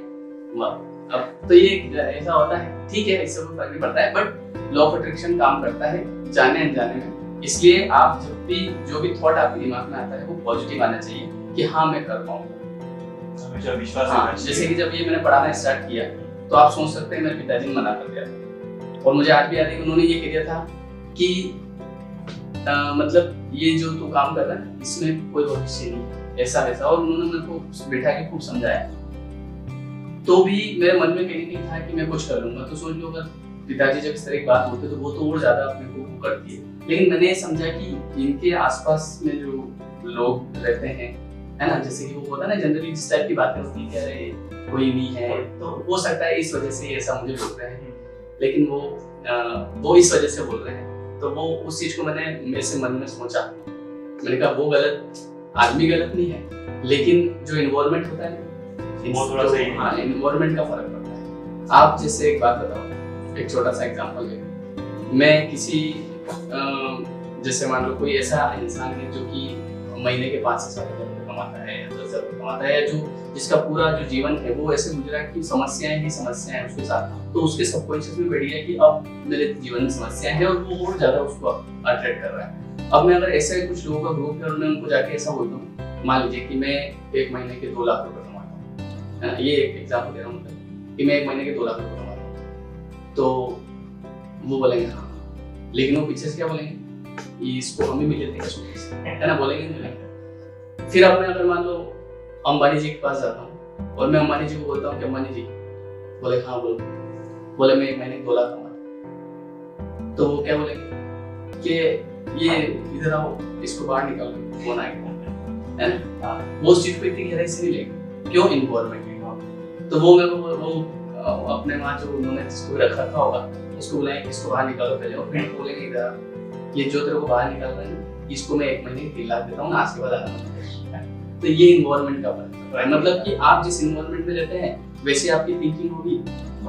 अब तो ये ऐसा होता है, ठीक है, इससे कोई फर्क नहीं पड़ता है, बट लॉ ऑफ अट्रैक्शन काम करता है जाने अनजाने में। इसलिए आप जब भी जो भी थॉट आपके दिमाग में आता है वो पॉजिटिव आना चाहिए कि हाँ मैं कर पाऊंगा, हमेशा विश्वास। हाँ, जैसे कि जब ये मैंने पढ़ाना स्टार्ट किया, तो आप सोच सकते हैं मेरे पिताजी ने मना कर दिया, और मुझे आज भी याद है कि उन्होंने ये कह दिया था कि मतलब ये जो तू काम कर रहा है इसमें कोई भविष्य नहीं है, ऐसा वैसा। और उन्होंने मेरे को बिठा के खूब समझाया। तो भी मेरे मन में कहीं नहीं था कि मैं कुछ कर लूंगा। तो सोच लो, अगर पिताजी जब इस तरह की बात होती है तो वो तो और ज्यादा अपने को करती है। लेकिन मैंने समझा कि इनके आसपास में जो लोग रहते हैं, है ना, जैसे कि वो होता है ना जनरली जिस टाइप की बातें होती है कि अरे कोई नहीं है, तो हो सकता है इस वजह से ऐसा मुझे बोल रहे हैं, लेकिन वो इस वजह से बोल रहे हैं। तो वो उस चीज को मैंने मेरे से मन में सोचा मैंने कहा वो गलत, आदमी गलत नहीं है, लेकिन जो इन्वॉल्वमेंट होता है ना, वो थोड़ा सही हाँ, इन्वॉल्वमेंट का फर्क पड़ता है। आप जैसे एक बात बताओ, एक छोटा सा एग्जांपल ले, मैं किसी जैसे मान लो कोई ऐसा इंसान है जो कि महीने के 5 से 7 हज़ार रुपये कमाता है या 10 हज़ार रुपये कमाता है, जो जिसका पूरा जो जीवन है वो ऐसे गुजरा कि समस्याएं ही समस्याएं उसके साथ, तो उसके सबकॉन्शियस में बैठ गया कि अब मेरे जीवन में समस्याएं हैं और वो और ज्यादा उसको अट्रैक्ट कर रहा है। अब मैं अगर ऐसे कुछ लोगों का ग्रुप है और मैं उनको जाके ऐसा बोलता हूँ, मान लीजिए कि मैं एक महीने के 2 लाख रुपए कमाता हूँ, है ना, ये एक एग्जाम्पल दे रहा हूँ कि मैं एक महीने के 2 लाख रुपए कमाता हूँ, तो वो बोलेंगे हाँ, लेकिन वो पीछे से क्या बोलेंगे, इसको हम ही मिले थे, है ना, बोलेंगे नहीं। फिर अब मैं अगर मान लो अंबानी जी के पास जाता हूँ और मैं अंबानी जी को बोलता हूँ कि अंबानी जी, बोले हाँ बोलो, बोले मैं एक महीने 2 लाख कमाता, तो वो क्या बोलेंगे कि ये इधर आओ, इसको बाहर निकालो, फोन आएगा, है ना, वो उस चीज को इतनी गहराई से नहीं लेंगे, क्यों, इन्वॉल्वमेंट। तो वो मैं वो अपने वहाँ जो उन्होंने जिसको रखा था होगा उसको बुलाएंगे, इसको बाहर निकालो पहले, और फिर बोलेंगे इधर ये जो तेरे को बाहर निकाल रहा है ना, इसको मैं एक महीने 3 लाख देता हूँ, आज के बाद आना। तो ये इन्वॉल्वमेंट का फर्क है, मतलब कि आप जिस इन्वॉल्वमेंट में रहते हैं वैसे आपकी थिंकिंग होगी,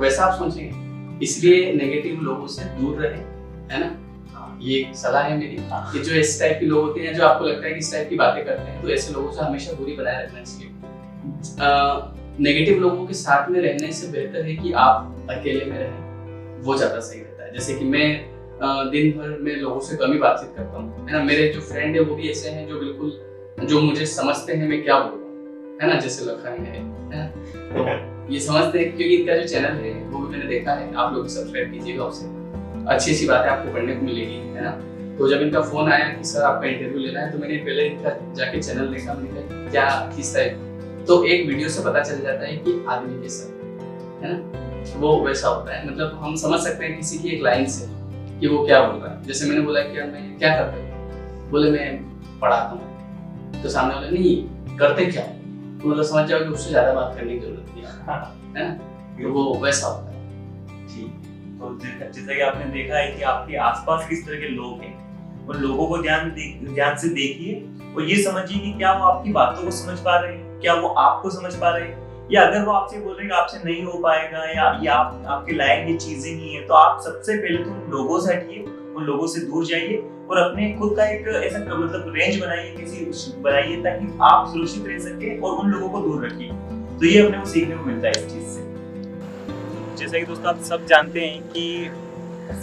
वैसा आप सोचेंगे, इसलिए नेगेटिव लोगों से दूर रहें, है ना। ये सलाह है मेरी कि जो इस टाइप के लोग होते हैं, जो आपको लगता है कि इस टाइप की बातें करते हैं, तो ऐसे लोगों से हमेशा दूरी बनाए रखना चाहिए। नेगेटिव लोगों के साथ में रहने से बेहतर है कि आप अकेले में रहें, वो ज्यादा सही रहता है। जैसे कि मैं दिन भर में लोगों से कम ही बातचीत करता हूँ, है ना, मेरे जो फ्रेंड है वो भी ऐसे हैं जो बिल्कुल जो मुझे समझते हैं मैं क्या बोल रहा हूँ, है ना, जैसे लखन है ना, तो ये समझते हैं, क्योंकि इनका जो चैनल है वो भी मैंने देखा है, आप लोग सब्सक्राइब कीजिएगा, उससे अच्छी अच्छी बातें आपको पढ़ने को मिलेगी, है ना। तो जब इनका फोन आया कि सर आपका इंटरव्यू लेना है, तो मैंने पहले इनका जाके चैनल देखा, मैंने कहा क्या किस्सा है, तो एक वीडियो से पता चल जाता है कि आदमी कैसा है ना, वो वैसा होता है, मतलब हम समझ सकते हैं किसी की एक लाइन से कि वो क्या बोल रहा है। जैसे मैंने बोला कि यार मैं क्या करता हूँ, बोले मैं पढ़ाता हूँ, तो सामने वाले नहीं करते क्या, तो मतलब समझ जाओ कि उससे ज्यादा बात करने की जरूरत नहीं है ना, तो वो वैसा होता है। जी, तो जैसा कि आपने देखा है कि आपके आसपास किस तरह के लोग हैं, उन लोगों को ध्यान से देखिए और ये समझिए कि क्या वो आपकी बातों को समझ पा रहे हैं, क्या वो आपको समझ पा रहे हैं, या अगर वो आपसे बोल रहे हैं कि आपसे नहीं हो पाएगा या आपके लायक ये चीजें नहीं है, तो आप सबसे पहले तो उन लोगों से हटिए, उन लोगों से दूर जाइए और अपने खुद का एक ऐसा मतलब रेंज बनाइए, किसी बनाइए ताकि आप सुरक्षित रह सके और उन लोगों को दूर रखिए। तो ये अपने को सीखने को मिलता है इस चीज से। जैसा कि दोस्तों आप सब जानते हैं कि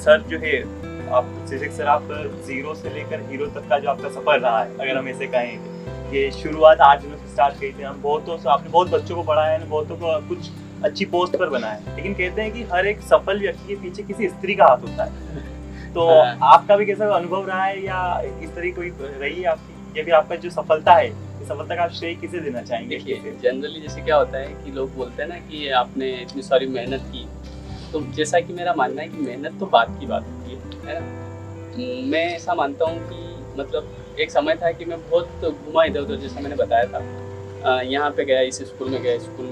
सर जो है आप सर आप 0 से लेकर हीरो तक का जो आपका सफर रहा है, अगर हम ऐसे कहें कि शुरुआत 8 दिनों से स्टार्ट की थी, हम बहुतों से आपने बहुत बच्चों को पढ़ाया है, बहुतों को कुछ अच्छी पोस्ट पर बनाया, लेकिन कहते हैं कि हर एक सफल व्यक्ति के पीछे किसी स्त्री का हाथ होता है। तो आपका भी कैसा अनुभव रहा है या इस तरह कोई रही है आपकी, या फिर आपका जो सफलता है, सफलता का आप श्रेय किसे देना चाहेंगे? देखिए जनरली जैसे क्या होता है कि लोग बोलते हैं ना कि आपने इतनी सारी मेहनत की, तो जैसा कि मेरा मानना है कि मेहनत तो बात की बात होती है ना। मैं ऐसा मानता हूँ कि मतलब एक समय था कि मैं बहुत घुमा इधर उधर, जैसा मैंने बताया था, यहाँ पे गया, इस स्कूल में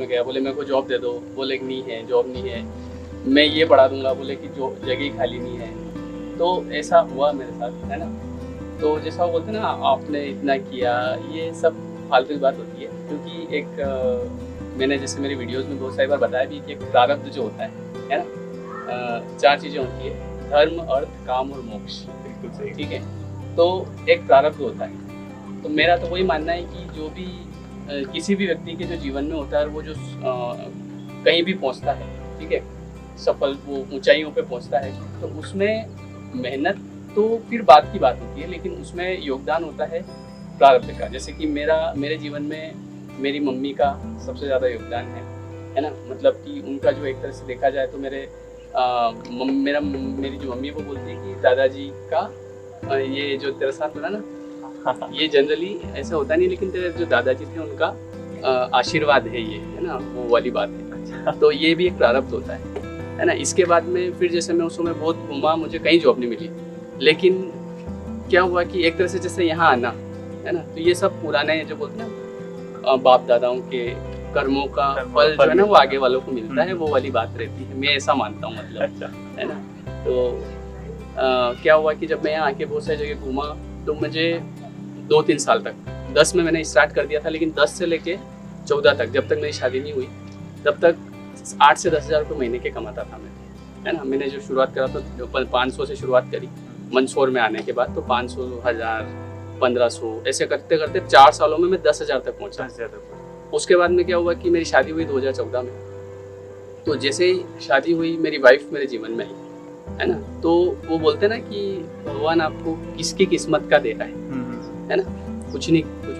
गया, बोले मेरे को जॉब दे दो, बोले नहीं है जॉब नहीं है, मैं ये पढ़ा दूंगा, बोले कि जो जगह खाली नहीं है। तो ऐसा हुआ मेरे साथ, है ना। तो जैसा वो बोलते हैं ना आपने इतना किया, ये सब फालतू की बात होती है, क्योंकि एक मैंने जैसे मेरी वीडियोस में बहुत सारी बार बताया भी कि एक प्रारब्ध जो होता है ना, 4 चीज़ें होती है, धर्म, अर्थ, काम और मोक्ष। बिल्कुल सही, ठीक है। तो एक प्रारब्ध होता है, तो मेरा तो वही मानना है कि जो भी किसी भी व्यक्ति के जो जीवन में होता है, वो जो कहीं भी पहुंचता है, ठीक है, सफल वो ऊंचाइयों पे पहुंचता है, तो उसमें मेहनत तो फिर बात की बात होती है, लेकिन उसमें योगदान होता है प्रारब्ध का। जैसे कि मेरे जीवन में मेरी मम्मी का सबसे ज़्यादा योगदान है ना, मतलब कि उनका जो एक तरह से देखा जाए तो मेरी जो मम्मी है वो बोलती है कि दादाजी का ये जो तेरे साथ बना ना, ये जनरली ऐसा होता नहीं, लेकिन तेरे जो दादाजी थे उनका आशीर्वाद है ये, है ना, वो वाली बात है। तो ये भी एक प्रारब्ध होता है ना। इसके बाद में फिर जैसे मैं उस समय बहुत घूमा, मुझे कहीं जॉब नहीं मिली, लेकिन क्या हुआ कि एक तरह से जैसे यहाँ आना, है ना, तो ये सब पुराने जो बोलते हैं ना बाप दादाओं के कर्मों का फल जो है ना वो आगे वालों को मिलता है, वो वाली बात रहती है, मैं ऐसा मानता हूँ, मतलब है ना। तो क्या हुआ कि जब मैं यहाँ आके बहुत सारी जगह घूमा, तो मुझे 2-3 साल तक। 10 में मैंने स्टार्ट कर दिया था, लेकिन 10 से लेके 14 तक, जब तक मेरी शादी नहीं हुई तब तक 8 से 10 हज़ार रुपये महीने के कमाता था मैं, है ना। मैंने जो शुरुआत करा था जो 500 से शुरुआत करी मंदसौर में आने के बाद, तो 500, 1000, 1500 ऐसे करते करते 4 सालों में मैं 10,000 तक पहुँचा। उसके बाद में क्या हुआ कि मेरी शादी हुई 2014 में। तो जैसे ही शादी हुई मेरी वाइफ मेरे जीवन में आई, है ना। तो वो बोलते हैं ना कि भगवान आपको किसकी किस्मत का दे रहा है ना। कुछ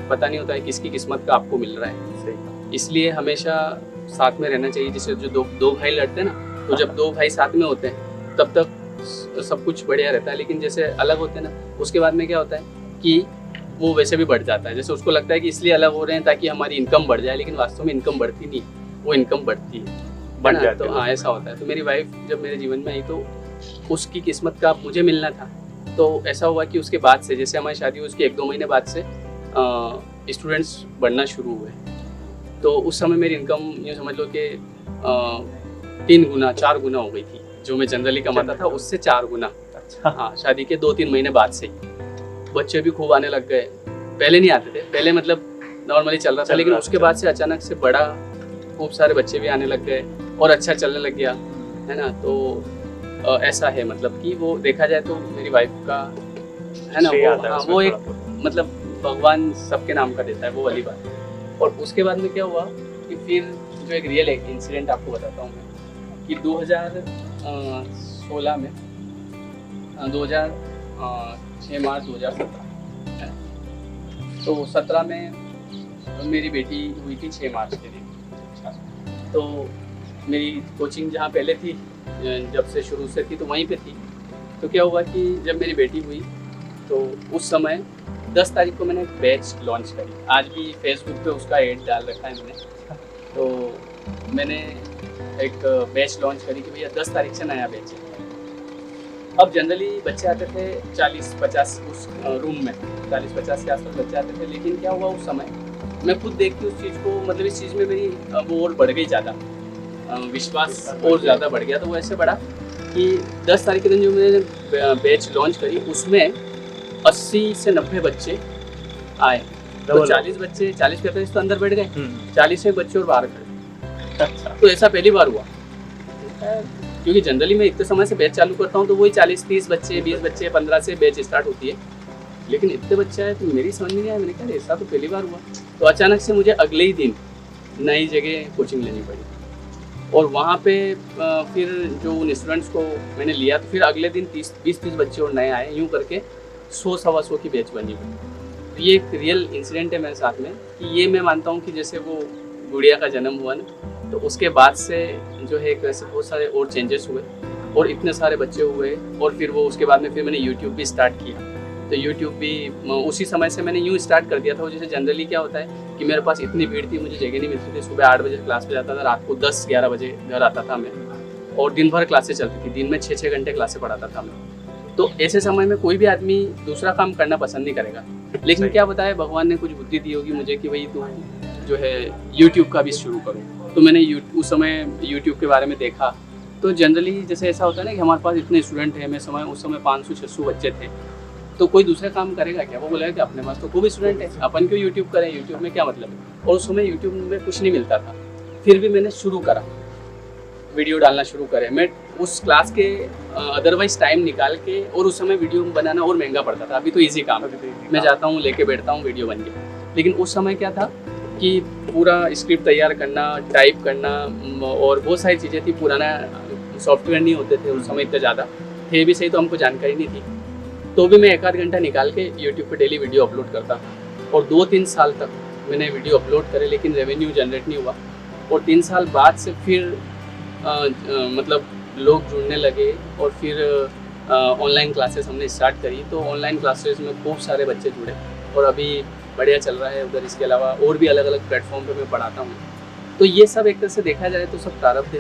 पता नहीं होता है किसकी किस्मत का आपको मिल रहा है। इसलिए हमेशा साथ में रहना चाहिए। जैसे जो दो भाई लड़ते हैं ना, तो जब 2 भाई साथ में होते हैं तब तक सब कुछ बढ़िया रहता है, लेकिन जैसे अलग होते हैं ना, उसके बाद में क्या होता है कि वो वैसे भी बढ़ जाता है। जैसे उसको लगता है कि इसलिए अलग हो रहे हैं ताकि हमारी इनकम बढ़ जाए, लेकिन वास्तव में इनकम बढ़ती नहीं, वो इनकम बढ़ती है, बढ़ जाती है। तो हाँ, ऐसा होता है। तो मेरी वाइफ जब मेरे जीवन में आई तो उसकी किस्मत का मुझे मिलना था। तो ऐसा हुआ कि उसके बाद से, जैसे हमारी शादी हुई उसके 1-2 महीने बाद से स्टूडेंट्स बढ़ना शुरू हुए। तो उस समय मेरी इनकम यूँ समझ लो कि 3 गुना 4 गुना हो गई थी। जो मैं जनरली कमाता था उससे 4 गुना। हाँ, शादी के 2-3 महीने बाद से बच्चे भी खूब आने लग गए। पहले नहीं आते थे, पहले मतलब नॉर्मली चल रहा था, लेकिन उसके बाद से अचानक से बड़ा खूब सारे बच्चे भी आने लग गए और अच्छा चलने लग गया, है ना। तो ऐसा है, मतलब कि वो देखा जाए तो मेरी वाइफ का, है ना, वो एक मतलब भगवान सबके नाम का देता है, वो वाली बात। और उसके बाद में क्या हुआ कि फिर जो एक रियल इंसिडेंट आपको बताता हूँ मैं, कि 2016 में 6 मार्च 2017, तो 17 में मेरी बेटी हुई थी 6 मार्च के दिन। तो मेरी कोचिंग जहाँ पहले थी, जब से शुरू से थी, तो वहीं पे थी। तो क्या हुआ कि जब मेरी बेटी हुई तो उस समय 10 तारीख को मैंने एक बैच लॉन्च करी। आज भी फेसबुक पे उसका एड डाल रखा है मैंने। तो मैंने एक बैच लॉन्च करी कि भैया 10 तारीख से नया बैच है। अब जनरली बच्चे आते थे 40-50 उस रूम में, 40-50 के आसपास बच्चे आते थे। लेकिन क्या हुआ उस समय, मैं खुद देख के उस चीज़ को, मतलब इस चीज़ में मेरी वो और बढ़ गई ज़्यादा, विश्वास और ज़्यादा बढ़ गया। तो वो ऐसे बढ़ा कि 10 तारीख के दिन जो मैंने बैच लॉन्च करी उसमें 80 से 90 बच्चे आए। तो 40 बच्चे, 40-45 तो अंदर बैठ गए, 40 बच्चे और बाहर खड़े। तो ऐसा पहली बार हुआ, क्योंकि जनरली मैं इतने समय से बैच चालू करता हूँ तो वही 40-30 बच्चे, 20 बच्चे, 15 से बैच स्टार्ट होती है। लेकिन इतने बच्चे आए तो मेरी समझ में नहीं आया। मैंने कहा ऐसा तो पहली बार हुआ। तो अचानक से मुझे अगले ही दिन नई जगह कोचिंग लेनी पड़ी। और वहाँ पे फिर जो उन स्टूडेंट्स को मैंने लिया, तो फिर अगले दिन 20-30 बच्चे और नए आए। यूँ करके 100-125 की बैच बनी हुई। तो ये एक रियल इंसिडेंट है मेरे साथ में, कि ये मैं मानता हूँ कि जैसे वो गुड़िया का जन्म हुआ ना, तो उसके बाद से जो है वैसे बहुत सारे और चेंजेस हुए और इतने सारे बच्चे हुए। और फिर वो उसके बाद में फिर मैंने यूट्यूब भी स्टार्ट किया। तो यूट्यूब भी उसी समय से मैंने यूँ स्टार्ट कर दिया था। जैसे जनरली क्या होता है कि मेरे पास इतनी भीड़ थी, मुझे जगह नहीं मिलती थी। सुबह 8 बजे क्लास पे जाता था, रात को 10-11 बजे घर आता था मैं, और दिन भर क्लासेस चलती थी। दिन में 6-6 घंटे क्लासेस पढ़ाता था मैं। तो ऐसे समय में कोई भी आदमी दूसरा काम करना पसंद नहीं करेगा। लेकिन क्या बताए, भगवान ने कुछ बुद्धि दी होगी मुझे कि भाई तू जो है यूट्यूब का भी शुरू करो। तो मैंने उस समय यूट्यूब के बारे में देखा। तो जनरली जैसे ऐसा होता है ना कि हमारे पास इतने स्टूडेंट हैं, उस समय 500-600 बच्चे थे। तो कोई दूसरा काम करेगा क्या? वो बोलेगा कि अपने पास तो खूब स्टूडेंट है, अपन क्यों यूट्यूब करें, यूट्यूब में क्या मतलब है। और उस समय यूट्यूब में कुछ नहीं मिलता था। फिर भी मैंने शुरू करा, वीडियो डालना शुरू करे। मैं उस क्लास के अदरवाइज टाइम निकाल के, और उस समय वीडियो बनाना और महंगा पड़ता था। अभी तो ईजी काम है, मैं जाता हूँ लेके बैठता हूँ, वीडियो बन गया। लेकिन उस समय क्या था कि पूरा स्क्रिप्ट तैयार करना, टाइप करना और बहुत सारी चीज़ें थी। पुराना सॉफ्टवेयर नहीं होते थे उस समय, इतने ज़्यादा थे भी सही तो हमको जानकारी नहीं थी। तो भी मैं 1-8 घंटा निकाल के यूट्यूब पे डेली वीडियो अपलोड करता और 2-3 साल तक मैंने वीडियो अपलोड करे, लेकिन रेवेन्यू जनरेट नहीं हुआ। और 3 साल बाद से फिर मतलब लोग जुड़ने लगे और फिर ऑनलाइन क्लासेस हमने स्टार्ट करी। तो ऑनलाइन क्लासेस में खूब सारे बच्चे जुड़े और अभी बढ़िया चल रहा है उधर। इसके अलावा और भी अलग अलग प्लेटफॉर्म पे मैं पढ़ाता हूँ। तो ये सब एक तरह से देखा जाए तो सब प्रारब्ध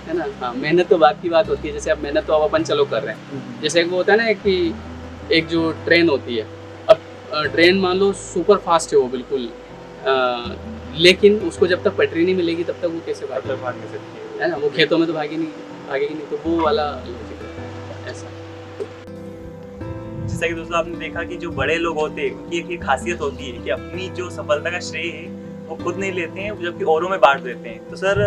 है ना। हाँ, मेहनत तो बात की बात होती है। जैसे अब मेहनत तो अब अपन चलो कर रहे हैं। जैसे वो होता है ना कि एक जो ट्रेन होती है, अब ट्रेन मान लो सुपर फास्ट है वो बिल्कुल, लेकिन उसको जब तक पटरी नहीं मिलेगी तब तक वो कैसे भाग नहीं सकती है ना। वो खेतों में तो भागेगी नहीं। तो वो वाला ऐसा। जैसा कि दोस्तों आपने देखा कि जो बड़े लोग होते हैं उनकी एक खासियत होती है कि अपनी जो सफलता का श्रेय है वो खुद नहीं लेते हैं जबकि औरों में बांट देते हैं। तो सर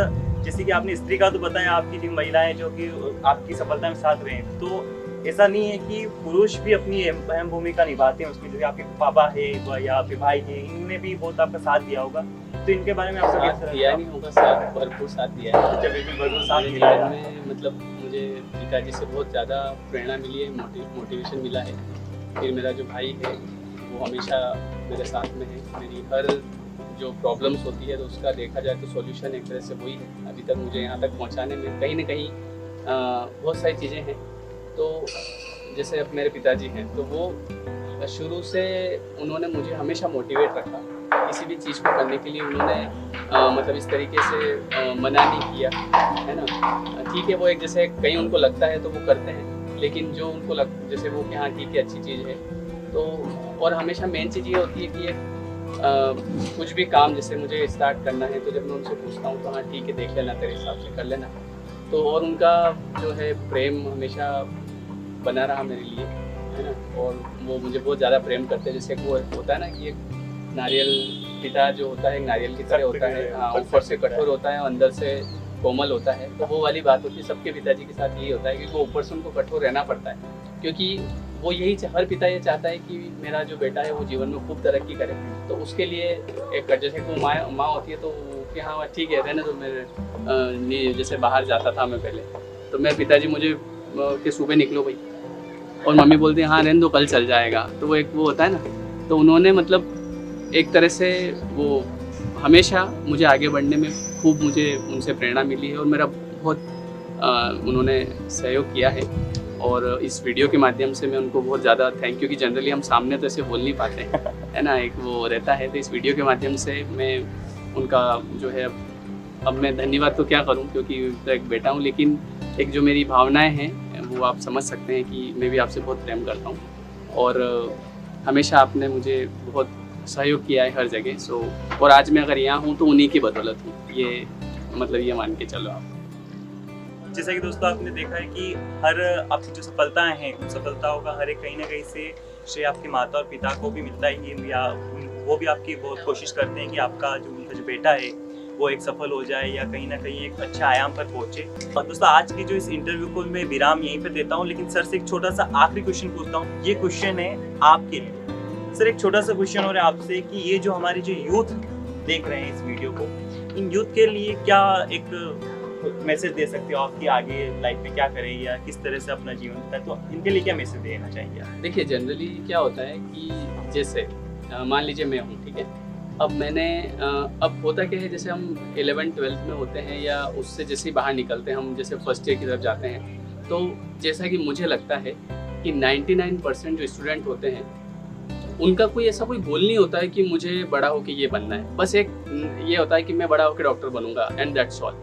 जैसे कि आपने स्त्री का तो बताया, आपकी जो महिलाएं जो कि आपकी सफलता में साथ रहे हैं, तो ऐसा नहीं है कि पुरुष भी अपनी अहम भूमिका निभाते हैं उसमें, जैसे आपके पापा है या आपके भाई है, इन्होंने भी बहुत आपका साथ दिया होगा, तो इनके बारे में आपका साथ दिया नहीं होगा, साथ भरपूर साथ दिया है। जब भी भरपूर साथ मेरे मिला जीवन में मतलब मुझे पिताजी से बहुत ज़्यादा प्रेरणा मिली है, मोटिवेशन मिला है। फिर मेरा जो भाई है वो हमेशा मेरे साथ में है। मेरी हर जो प्रॉब्लम्स होती है तो उसका देखा जाए तो सॉल्यूशन एक तरह से वही है। अभी तक मुझे यहाँ तक पहुँचाने में कहीं ना कहीं बहुत सारी चीज़ें हैं। तो जैसे अब मेरे पिताजी हैं तो वो शुरू से उन्होंने मुझे हमेशा मोटिवेट रखा। किसी भी चीज़ को करने के लिए उन्होंने मतलब इस तरीके से मना नहीं किया, है ना। ठीक है, वो एक जैसे कहीं उनको लगता है तो वो करते हैं, लेकिन जो उनको जैसे वो कि हाँ ठीक है अच्छी चीज़ है तो। और हमेशा मेन चीज़ ये होती है कि कुछ भी काम जैसे मुझे स्टार्ट करना है तो जब मैं उनसे पूछता हूँ तो हाँ ठीक है देख लेना, तेरे हिसाब से कर लेना। तो और उनका जो है प्रेम हमेशा बना रहा मेरे लिए, है ना। और वो मुझे बहुत ज़्यादा प्रेम करते हैं। जैसे वो होता है ना कि एक नारियल पिता जो होता है नारियल की तरह होता है, हाँ ऊपर से कठोर होता है और अंदर से कोमल होता है। तो वो वाली बात होती है, सबके पिताजी के साथ यही होता है कि वो ऊपर से उनको कठोर रहना पड़ता है, क्योंकि वो यही हर पिता ये चाहता है कि मेरा जो बेटा है वो जीवन में खूब तरक्की करे। तो उसके लिए एक जैसे को माँ होती है तो कि हाँ ठीक है रहने तो मेरे जैसे बाहर जाता था मैं पहले, तो मेरे पिताजी मुझे कि सुबह निकलो भाई, और मम्मी बोलती है हाँ रहने दो कल चल जाएगा। तो वो एक वो होता है ना, तो उन्होंने मतलब एक तरह से वो हमेशा मुझे आगे बढ़ने में खूब मुझे उनसे प्रेरणा मिली है और मेरा बहुत उन्होंने सहयोग किया है। और इस वीडियो के माध्यम से मैं उनको बहुत ज़्यादा थैंक यू, कि जनरली हम सामने तो ऐसे बोल नहीं पाते हैं, है ना, एक वो रहता है। तो इस वीडियो के माध्यम से मैं उनका जो है अब मैं धन्यवाद तो क्या करूं, क्योंकि तो एक बेटा हूं, लेकिन एक जो मेरी भावनाएं हैं वो आप समझ सकते हैं कि मैं भी आपसे बहुत प्रेम करता हूं और हमेशा आपने मुझे बहुत सहयोग किया है हर जगह। सो और आज मैं अगर यहाँ हूँ तो उन्हीं की बदौलत हूँ, ये मतलब ये मान के चलो आप। जैसा कि दोस्तों आपने देखा है कि हर आपकी जो सफलताएं हैं उन सफलताओं का हर एक कहीं ना कहीं से श्रेय आपके माता और पिता को भी मिलता ही है, या वो भी आपकी बहुत कोशिश करते हैं कि आपका जो उनका जो बेटा है वो एक सफल हो जाए या कहीं ना कहीं एक अच्छे आयाम पर पहुंचे। और दोस्तों आज की जो इस इंटरव्यू को मैं विराम यहीं पर देता हूँ, लेकिन सर से एक छोटा सा आखिरी क्वेश्चन पूछता हूँ। ये क्वेश्चन है आपके लिए सर, एक छोटा सा क्वेश्चन हो रहा है आपसे कि ये जो हमारे जो यूथ देख रहे हैं इस वीडियो को, इन यूथ के लिए क्या एक मैसेज दे सकते हो आपकी आगे लाइफ में क्या करें या किस तरह से अपना जीवन बिताए, तो इनके लिए क्या मैसेज देना चाहेंगे आप? देखिए जनरली क्या होता है कि जैसे मान लीजिए मैं हूँ, ठीक है, अब मैंने अब होता क्या है जैसे हम 11th-12th में होते हैं या उससे जैसे ही बाहर निकलते हैं, हम जैसे फर्स्ट ईयर की तरफ जाते हैं, तो जैसा कि मुझे लगता है कि 99% जो स्टूडेंट होते हैं उनका कोई ऐसा कोई गोल नहीं होता है कि मुझे बड़ा होकर ये बनना है। बस एक ये होता है कि मैं बड़ा होकर डॉक्टर बनूंगा एंड दैट्स ऑल,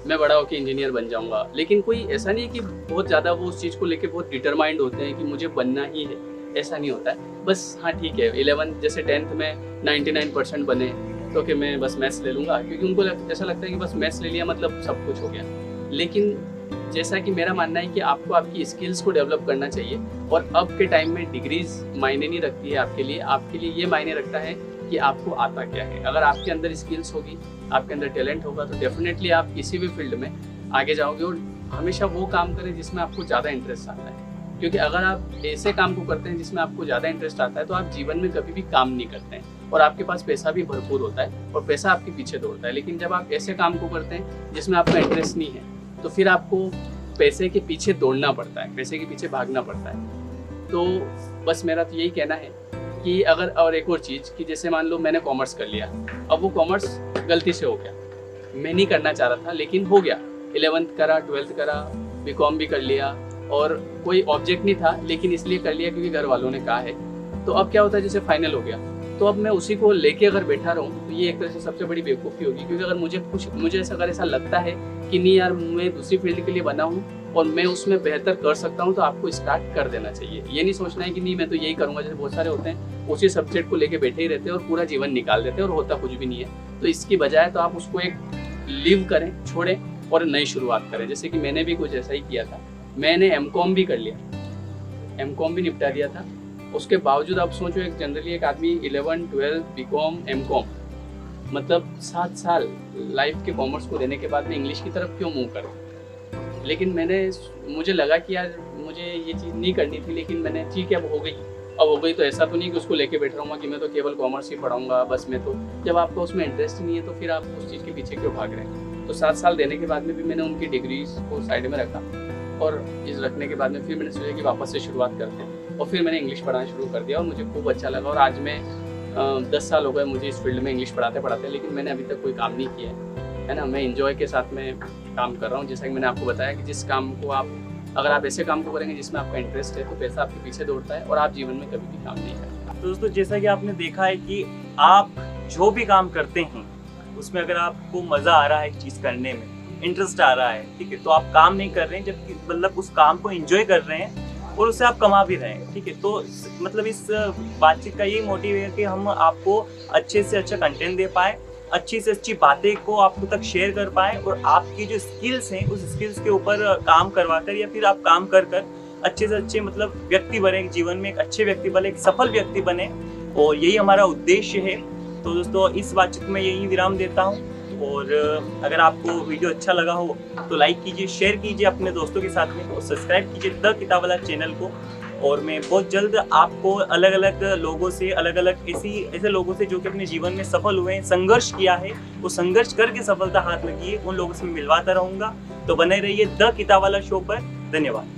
मैं बड़ा होकर इंजीनियर बन जाऊंगा। लेकिन कोई ऐसा नहीं है कि बहुत ज़्यादा वो उस चीज़ को लेके बहुत डिटरमाइंड होते हैं कि मुझे बनना ही है, ऐसा नहीं होता है। बस हाँ ठीक है 11 जैसे 10th में 99% बने तो कि मैं बस मैथ्स ले लूँगा, क्योंकि उनको ऐसा लगता है कि बस मैथ्स ले लिया मतलब सब कुछ हो गया। लेकिन जैसा कि मेरा मानना है कि आपको आपकी स्किल्स को डेवलप करना चाहिए, और अब के टाइम में डिग्रीज मायने नहीं रखती है आपके लिए ये मायने रखता है कि आपको आता क्या है। अगर आपके अंदर स्किल्स होगी, आपके अंदर टैलेंट होगा, तो डेफिनेटली आप किसी भी फील्ड में आगे जाओगे। और हमेशा वो काम करें जिसमें आपको ज़्यादा इंटरेस्ट आता है, क्योंकि अगर आप ऐसे काम को करते हैं जिसमें आपको ज़्यादा इंटरेस्ट आता है तो आप जीवन में कभी भी काम नहीं करते हैं और आपके पास पैसा भी भरपूर होता है और पैसा आपके पीछे दौड़ता है। लेकिन जब आप ऐसे काम को करते हैं जिसमें आपका इंटरेस्ट नहीं है तो फिर आपको पैसे के पीछे दौड़ना पड़ता है, पैसे के पीछे भागना पड़ता है। तो बस मेरा तो यही कहना है कि अगर, और एक और चीज़ कि जैसे मान लो मैंने कॉमर्स कर लिया, अब वो कॉमर्स गलती से हो गया, मैं नहीं करना चाह रहा था लेकिन हो गया, 11th करा, 12th करा, बीकॉम भी कर लिया और कोई ऑब्जेक्ट नहीं था लेकिन इसलिए कर लिया क्योंकि घर वालों ने कहा है। तो अब क्या होता है जैसे फाइनल हो गया तो अब मैं उसी को लेके अगर बैठा रहूँ तो ये एक तरह से सबसे बड़ी बेवकूफ़ी होगी, क्योंकि अगर मुझे अगर ऐसा लगता है कि नहीं यार मैं दूसरी फील्ड के लिए बना हूँ और मैं उसमें बेहतर कर सकता हूँ, तो आपको स्टार्ट कर देना चाहिए। ये नहीं सोचना है कि नहीं मैं तो यही करूँगा, जैसे बहुत सारे होते हैं उसी सब्जेक्ट को लेके बैठे ही रहते हैं और पूरा जीवन निकाल देते हैं और होता कुछ भी नहीं है। तो इसकी बजाय तो आप उसको एक लीव करें, छोड़ें और नई शुरुआत करें। जैसे कि मैंने भी कुछ ऐसा ही किया था, मैंने M.Com भी कर लिया, M.Com भी निपटा दिया था उसके बावजूद आप सोचो, एक जनरली एक आदमी 11, 12, बीकॉम, एमकॉम, मतलब 7 साल लाइफ के कॉमर्स को देने के बाद में इंग्लिश की तरफ क्यों मूव करूँ। लेकिन मुझे लगा कि यार मुझे ये चीज़ नहीं करनी थी, लेकिन मैंने ठीक है अब हो गई। अब हो गई तो ऐसा तो नहीं कि उसको लेके बैठ रहूँगा कि मैं तो केवल कॉमर्स ही पढ़ाऊँगा बस। में तो जब आपको उसमें इंटरेस्ट नहीं है तो फिर आप उस चीज़ के पीछे क्यों भाग रहे हैं। तो 7 साल देने के बाद में भी मैंने उनकी डिग्रीज को साइड में रखा, और इस रखने के बाद में फिर मैंने सोचा कि वापस से शुरुआत करते हैं, और फिर मैंने इंग्लिश पढ़ाना शुरू कर दिया और मुझे खूब अच्छा लगा। और आज मैं 10 साल हो गए मुझे इस फील्ड में इंग्लिश पढ़ाते, लेकिन मैंने अभी तक कोई काम नहीं किया है ना। मैं इंजॉय के साथ में काम कर रहा हूँ। जैसा कि मैंने आपको बताया कि जिस काम को अगर आप ऐसे काम को करेंगे जिसमें आपका इंटरेस्ट है तो पैसा आपके पीछे दौड़ता है और आप जीवन में कभी भी काम नहीं करेंगे। तो दोस्तों, जैसा कि आपने देखा है कि आप जो भी काम करते हैं उसमें अगर आपको मज़ा आ रहा है, एक चीज़ करने में इंटरेस्ट आ रहा है, ठीक है, तो आप काम नहीं कर रहे हैं, जबकि मतलब उस काम को एंजॉय कर रहे हैं और उससे आप कमा भी रहे हैं, ठीक है। तो मतलब इस बातचीत का यही मोटिव है कि हम आपको अच्छे से अच्छा कंटेंट दे पाए, अच्छी से अच्छी बातें को आपको तक शेयर कर पाए, और आपकी जो स्किल्स हैं उस स्किल्स के ऊपर काम करवाकर या फिर आप काम कर अच्छे से अच्छे मतलब व्यक्ति बने, जीवन में एक अच्छे व्यक्ति बने, एक सफल व्यक्ति बने, और यही हमारा उद्देश्य है। तो दोस्तों, इस बातचीत में यही विराम देता हूँ, और अगर आपको वीडियो अच्छा लगा हो तो लाइक कीजिए, शेयर कीजिए अपने दोस्तों के साथ में, और सब्सक्राइब कीजिए द किताबवाला चैनल को। और मैं बहुत जल्द आपको अलग अलग लोगों से, अलग अलग ऐसे लोगों से जो कि अपने जीवन में सफल हुए हैं, संघर्ष किया है, वो संघर्ष करके सफलता हाथ लगी है, उन लोगों से मिलवाता रहूँगा। तो बने रहिए द किताबवाला शो पर। धन्यवाद।